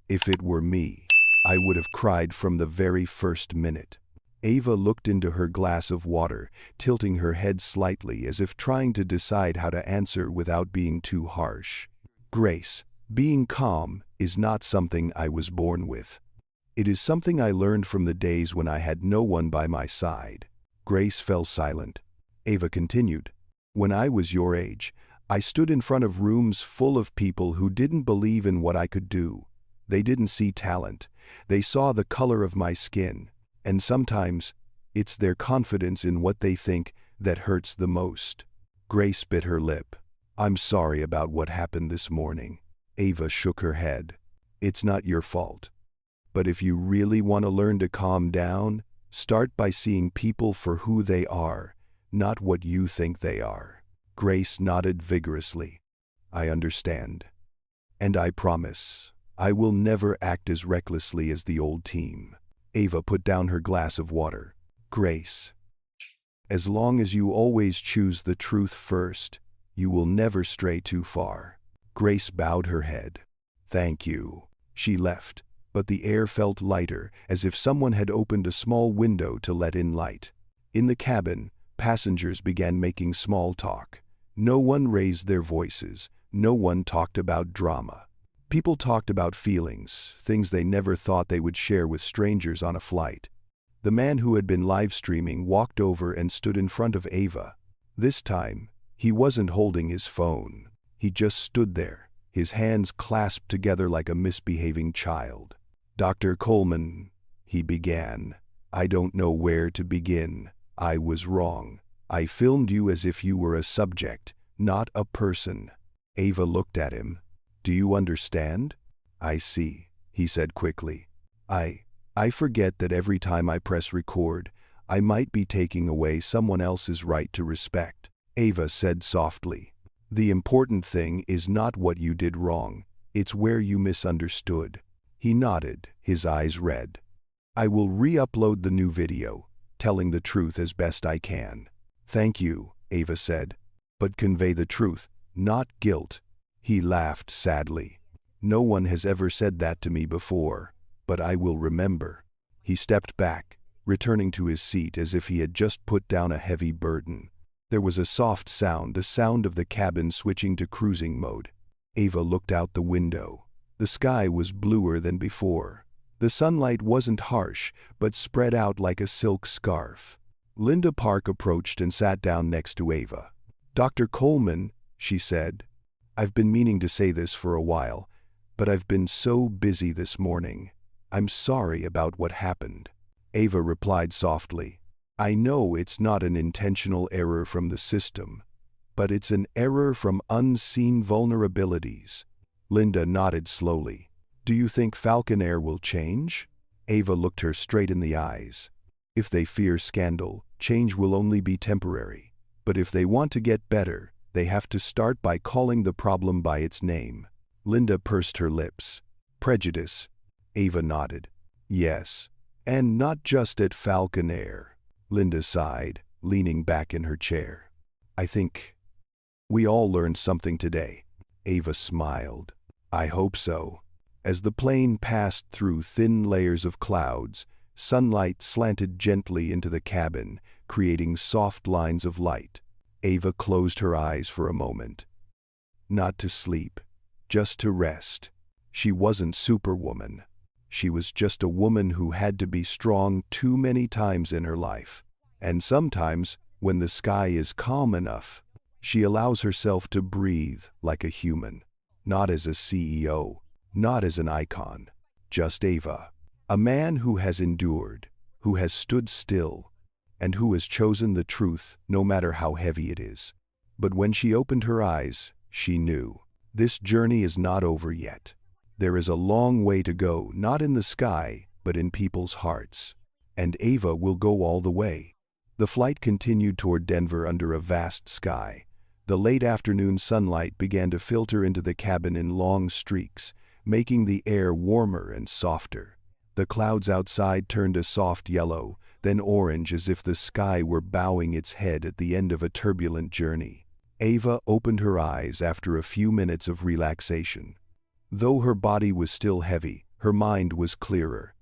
If it were me, I would have cried from the very first minute." Ava looked into her glass of water, tilting her head slightly as if trying to decide how to answer without being too harsh. "Grace, being calm is not something I was born with. It is something I learned from the days when I had no one by my side." Grace fell silent. Ava continued, "When I was your age, I stood in front of rooms full of people who didn't believe in what I could do. They didn't see talent. They saw the color of my skin. And sometimes, it's their confidence in what they think that hurts the most." Grace bit her lip. "I'm sorry about what happened this morning." Ava shook her head. "It's not your fault. But if you really want to learn to calm down, start by seeing people for who they are, not what you think they are." Grace nodded vigorously. "I understand. And I promise, I will never act as recklessly as the old team." Ava put down her glass of water. "Grace, as long as you always choose the truth first, You will never stray too far." Grace bowed her head. "Thank you." She left, but the air felt lighter, as if someone had opened a small window to let in light. In the cabin, passengers began making small talk. No one raised their voices. No one talked about drama. People talked about feelings, things they never thought they would share with strangers on a flight. The man who had been live streaming walked over and stood in front of Ava. This time, he wasn't holding his phone. He just stood there, his hands clasped together like a misbehaving child. "Dr. Coleman," he began, "I don't know where to begin. I was wrong. I filmed you as if you were a subject, not a person." Ava looked at him. "Do you understand?" "I see," he said quickly. I forget that every time I press record, I might be taking away someone else's right to respect." Ava said softly. "The important thing is not what you did wrong, it's where you misunderstood." He nodded, his eyes red. "I will re-upload the new video, telling the truth as best I can." "Thank you," Ava said. "But convey the truth, not guilt." He laughed sadly. "No one has ever said that to me before, but I will remember." He stepped back, returning to his seat as if he had just put down a heavy burden. There was a soft sound, the sound of the cabin switching to cruising mode. Ava looked out the window. The sky was bluer than before. The sunlight wasn't harsh, but spread out like a silk scarf. Linda Park approached and sat down next to Ava. "Dr. Coleman," she said, "I've been meaning to say this for a while, but I've been so busy this morning. I'm sorry about what happened." Ava replied softly, "I know it's not an intentional error from the system, but it's an error from unseen vulnerabilities." Linda nodded slowly. "Do you think Falcon Air will change?" Ava looked her straight in the eyes. "If they fear scandal, change will only be temporary. But if they want to get better, they have to start by calling the problem by its name." Linda pursed her lips. "Prejudice." Ava nodded. "Yes. And not just at Falcon Air." Linda sighed, leaning back in her chair. "I think we all learned something today." Ava smiled. "I hope so." As the plane passed through thin layers of clouds, sunlight slanted gently into the cabin, creating soft lines of light. Ava closed her eyes for a moment. Not to sleep, just to rest. She wasn't Superwoman. She was just a woman who had to be strong too many times in her life. And sometimes, when the sky is calm enough, she allows herself to breathe like a human. Not as a CEO, not as an icon, just Ava. A man who has endured, who has stood still, and who has chosen the truth no matter how heavy it is. But when she opened her eyes, she knew. This journey is not over yet. There is a long way to go, not in the sky, but in people's hearts. And Ava will go all the way. The flight continued toward Denver under a vast sky. The late afternoon sunlight began to filter into the cabin in long streaks, making the air warmer and softer. The clouds outside turned a soft yellow, then orange, as if the sky were bowing its head at the end of a turbulent journey. Ava opened her eyes after a few minutes of relaxation. Though her body was still heavy, her mind was clearer.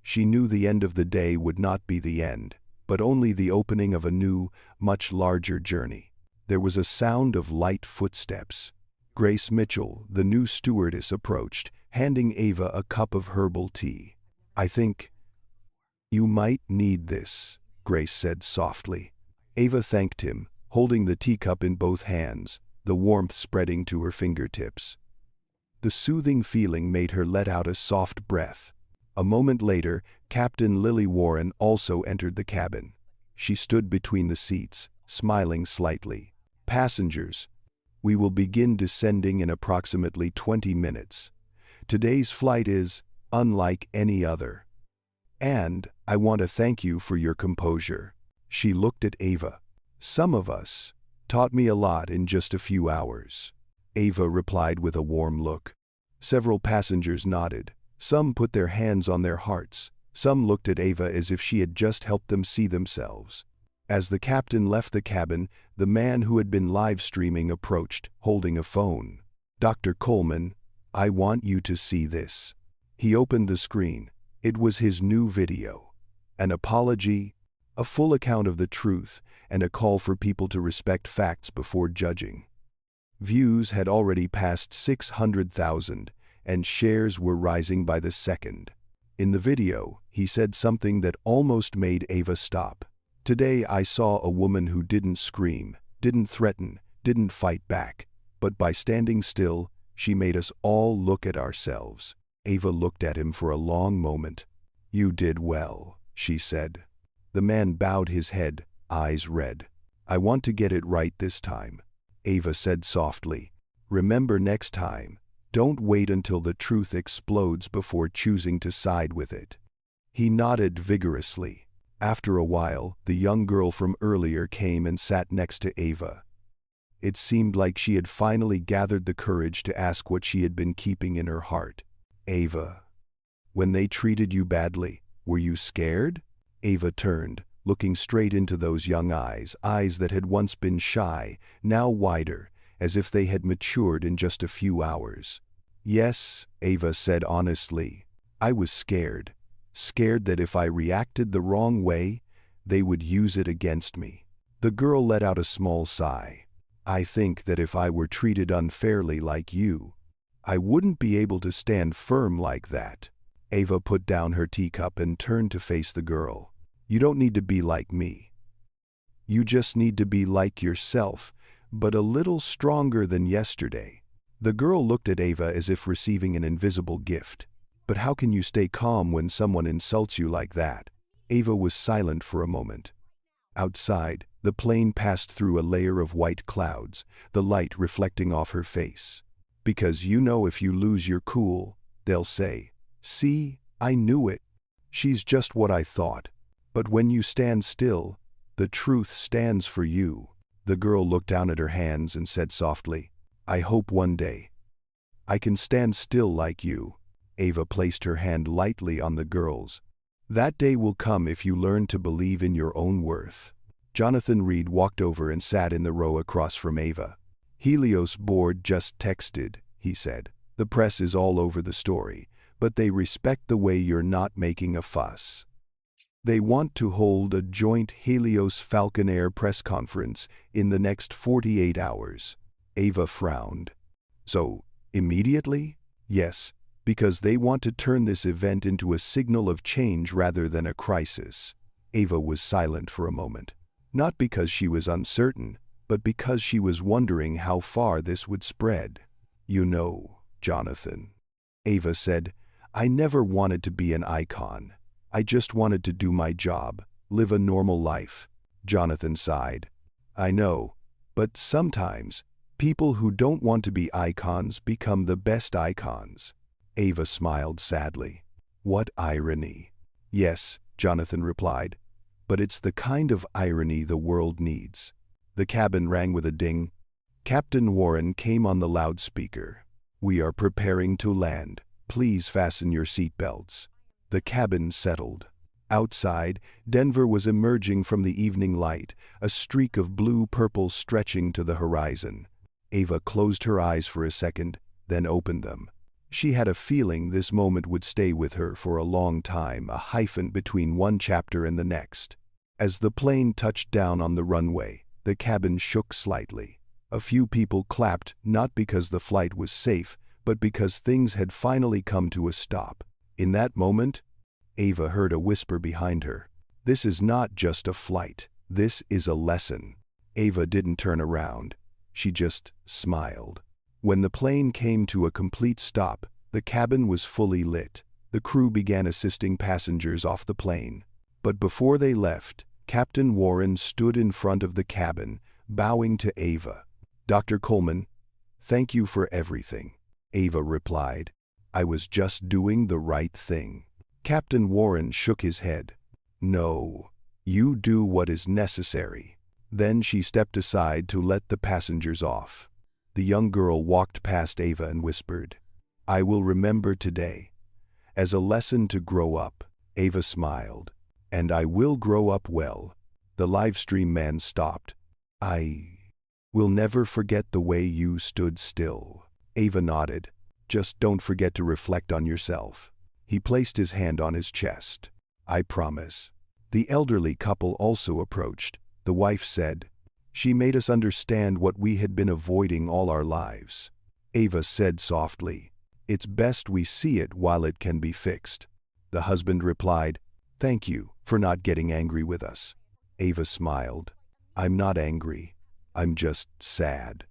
She knew the end of the day would not be the end, but only the opening of a new, much larger journey. There was a sound of light footsteps. Grace Mitchell, the new stewardess, approached, handing Ava a cup of herbal tea. "I think you might need this," Grace said softly. Ava thanked him, holding the teacup in both hands, the warmth spreading to her fingertips. The soothing feeling made her let out a soft breath. A moment later, Captain Lily Warren also entered the cabin. She stood between the seats, smiling slightly. "Passengers, we will begin descending in approximately 20 minutes. Today's flight is unlike any other. And I want to thank you for your composure." She looked at Ava. "Some of us taught me a lot in just a few hours." Ava replied with a warm look. Several passengers nodded. Some put their hands on their hearts. Some looked at Ava as if she had just helped them see themselves. As the captain left the cabin, the man who had been live streaming approached, holding a phone. "Dr. Coleman, I want you to see this." He opened the screen. It was his new video. An apology, a full account of the truth, and a call for people to respect facts before judging. Views had already passed 600,000, and shares were rising by the second. In the video, he said something that almost made Ava stop. "Today I saw a woman who didn't scream, didn't threaten, didn't fight back, but by standing still, she made us all look at ourselves." Ava looked at him for a long moment. "You did well," she said. The man bowed his head, eyes red. "I want to get it right this time," Ava said softly. "Remember next time, don't wait until the truth explodes before choosing to side with it." He nodded vigorously. After a while, the young girl from earlier came and sat next to Ava. It seemed like she had finally gathered the courage to ask what she had been keeping in her heart. "Ava, when they treated you badly, were you scared?" Ava turned, looking straight into those young eyes, eyes that had once been shy, now wider, as if they had matured in just a few hours. "Yes," Ava said honestly. "I was scared. Scared that if I reacted the wrong way, they would use it against me." The girl let out a small sigh. "I think that if I were treated unfairly like you, I wouldn't be able to stand firm like that." Ava put down her teacup and turned to face the girl. "You don't need to be like me. You just need to be like yourself, but a little stronger than yesterday." The girl looked at Ava as if receiving an invisible gift. "But how can you stay calm when someone insults you like that?" Ava was silent for a moment. Outside, the plane passed through a layer of white clouds, the light reflecting off her face. "Because you know if you lose your cool, they'll say, 'See, I knew it. She's just what I thought.' But when you stand still, the truth stands for you." The girl looked down at her hands and said softly, "I hope one day I can stand still like you." Ava placed her hand lightly on the girl's. "That day will come if you learn to believe in your own worth." Jonathan Reed walked over and sat in the row across from Ava. "Helios board just texted," he said. "The press is all over the story, but they respect the way you're not making a fuss. They want to hold a joint Helios Falcon Air press conference in the next 48 hours. Ava frowned. "So, immediately?" "Yes, because they want to turn this event into a signal of change rather than a crisis." Ava was silent for a moment. Not because she was uncertain, but because she was wondering how far this would spread. "You know, Jonathan," Ava said, "I never wanted to be an icon. I just wanted to do my job, live a normal life." Jonathan sighed. "I know, but sometimes, people who don't want to be icons become the best icons." Ava smiled sadly. "What irony." "Yes," Jonathan replied, "but it's the kind of irony the world needs." The cabin rang with a ding. Captain Warren came on the loudspeaker. "We are preparing to land. Please fasten your seatbelts." The cabin settled. Outside, Denver was emerging from the evening light, a streak of blue-purple stretching to the horizon. Ava closed her eyes for a second, then opened them. She had a feeling this moment would stay with her for a long time, a hyphen between one chapter and the next. As the plane touched down on the runway, the cabin shook slightly. A few people clapped, not because the flight was safe, but because things had finally come to a stop. In that moment, Ava heard a whisper behind her. "This is not just a flight. This is a lesson." Ava didn't turn around. She just smiled. When the plane came to a complete stop, the cabin was fully lit. The crew began assisting passengers off the plane. But before they left, Captain Warren stood in front of the cabin, bowing to Ava. "Dr. Coleman, thank you for everything." Ava replied, "I was just doing the right thing." Captain Warren shook his head. "No, you do what is necessary." Then she stepped aside to let the passengers off. The young girl walked past Ava and whispered, "I will remember today as a lesson to grow up." Ava smiled. "And I will grow up well." The live stream man stopped. I will never forget the way you stood still. Ava nodded. Just don't forget to reflect on yourself. He placed his hand on his chest. I promise. The elderly couple also approached. The wife said, "She made us understand what we had been avoiding all our lives." Ava said softly, "It's best we see it while it can be fixed." The husband replied, "Thank you for not getting angry with us." Ava smiled. "I'm not angry. I'm just sad."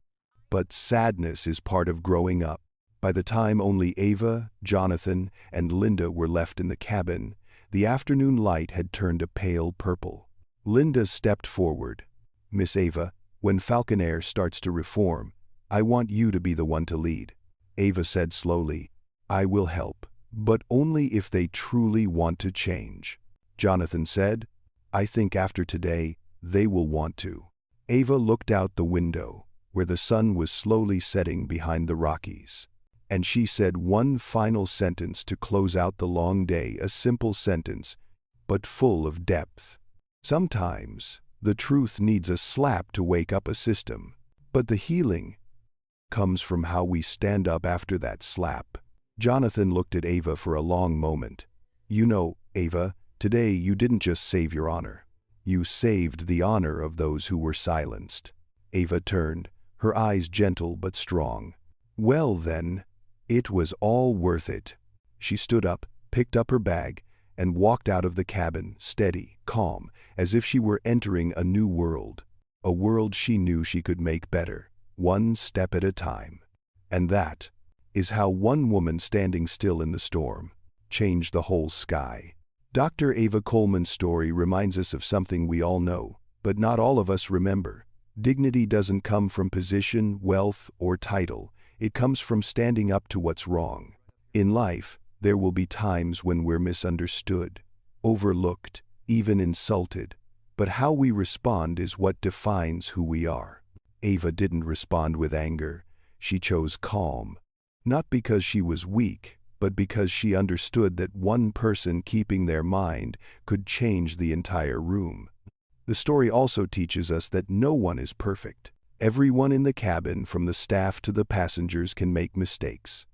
But sadness is part of growing up. By the time only Ava, Jonathan, and Linda were left in the cabin, the afternoon light had turned a pale purple. Linda stepped forward. "Miss Ava, when Falcon Air starts to reform, I want you to be the one to lead." Ava said slowly, "I will help, but only if they truly want to change." Jonathan said, "I think after today, they will want to." Ava looked out the window, where the sun was slowly setting behind the Rockies. And she said one final sentence to close out the long day, a simple sentence, but full of depth. Sometimes, the truth needs a slap to wake up a system, but the healing comes from how we stand up after that slap. Jonathan looked at Ava for a long moment. "You know, Ava, today you didn't just save your honor. You saved the honor of those who were silenced." Ava turned, her eyes gentle but strong. "Well then, it was all worth it." She stood up, picked up her bag, and walked out of the cabin, steady, calm, as if she were entering a new world. A world she knew she could make better, one step at a time. And that is how one woman standing still in the storm changed the whole sky. Dr. Ava Coleman's story reminds us of something we all know, but not all of us remember. Dignity doesn't come from position, wealth, or title. It comes from standing up to what's wrong. In life, there will be times when we're misunderstood, overlooked, even insulted. But how we respond is what defines who we are. Ava didn't respond with anger. She chose calm. Not because she was weak, but because she understood that one person keeping their mind could change the entire room. The story also teaches us that no one is perfect. Everyone in the cabin, from the staff to the passengers, can make mistakes.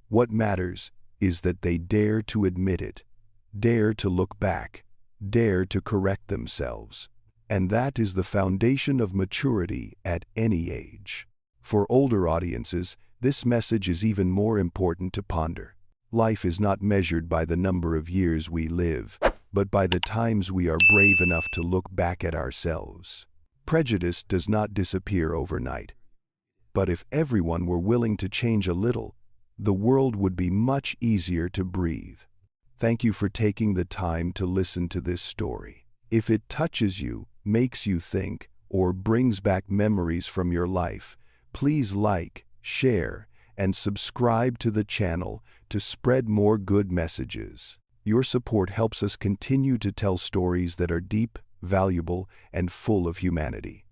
What matters is that they dare to admit it, dare to look back, dare to correct themselves. And that is the foundation of maturity at any age. For older audiences, this message is even more important to ponder. Life is not measured by the number of years we live, but by the times we are brave enough to look back at ourselves. Prejudice does not disappear overnight. But if everyone were willing to change a little, the world would be much easier to breathe. Thank you for taking the time to listen to this story. If it touches you, makes you think, or brings back memories from your life, please like, share, and subscribe to the channel to spread more good messages. Your support helps us continue to tell stories that are deep, valuable, and full of humanity.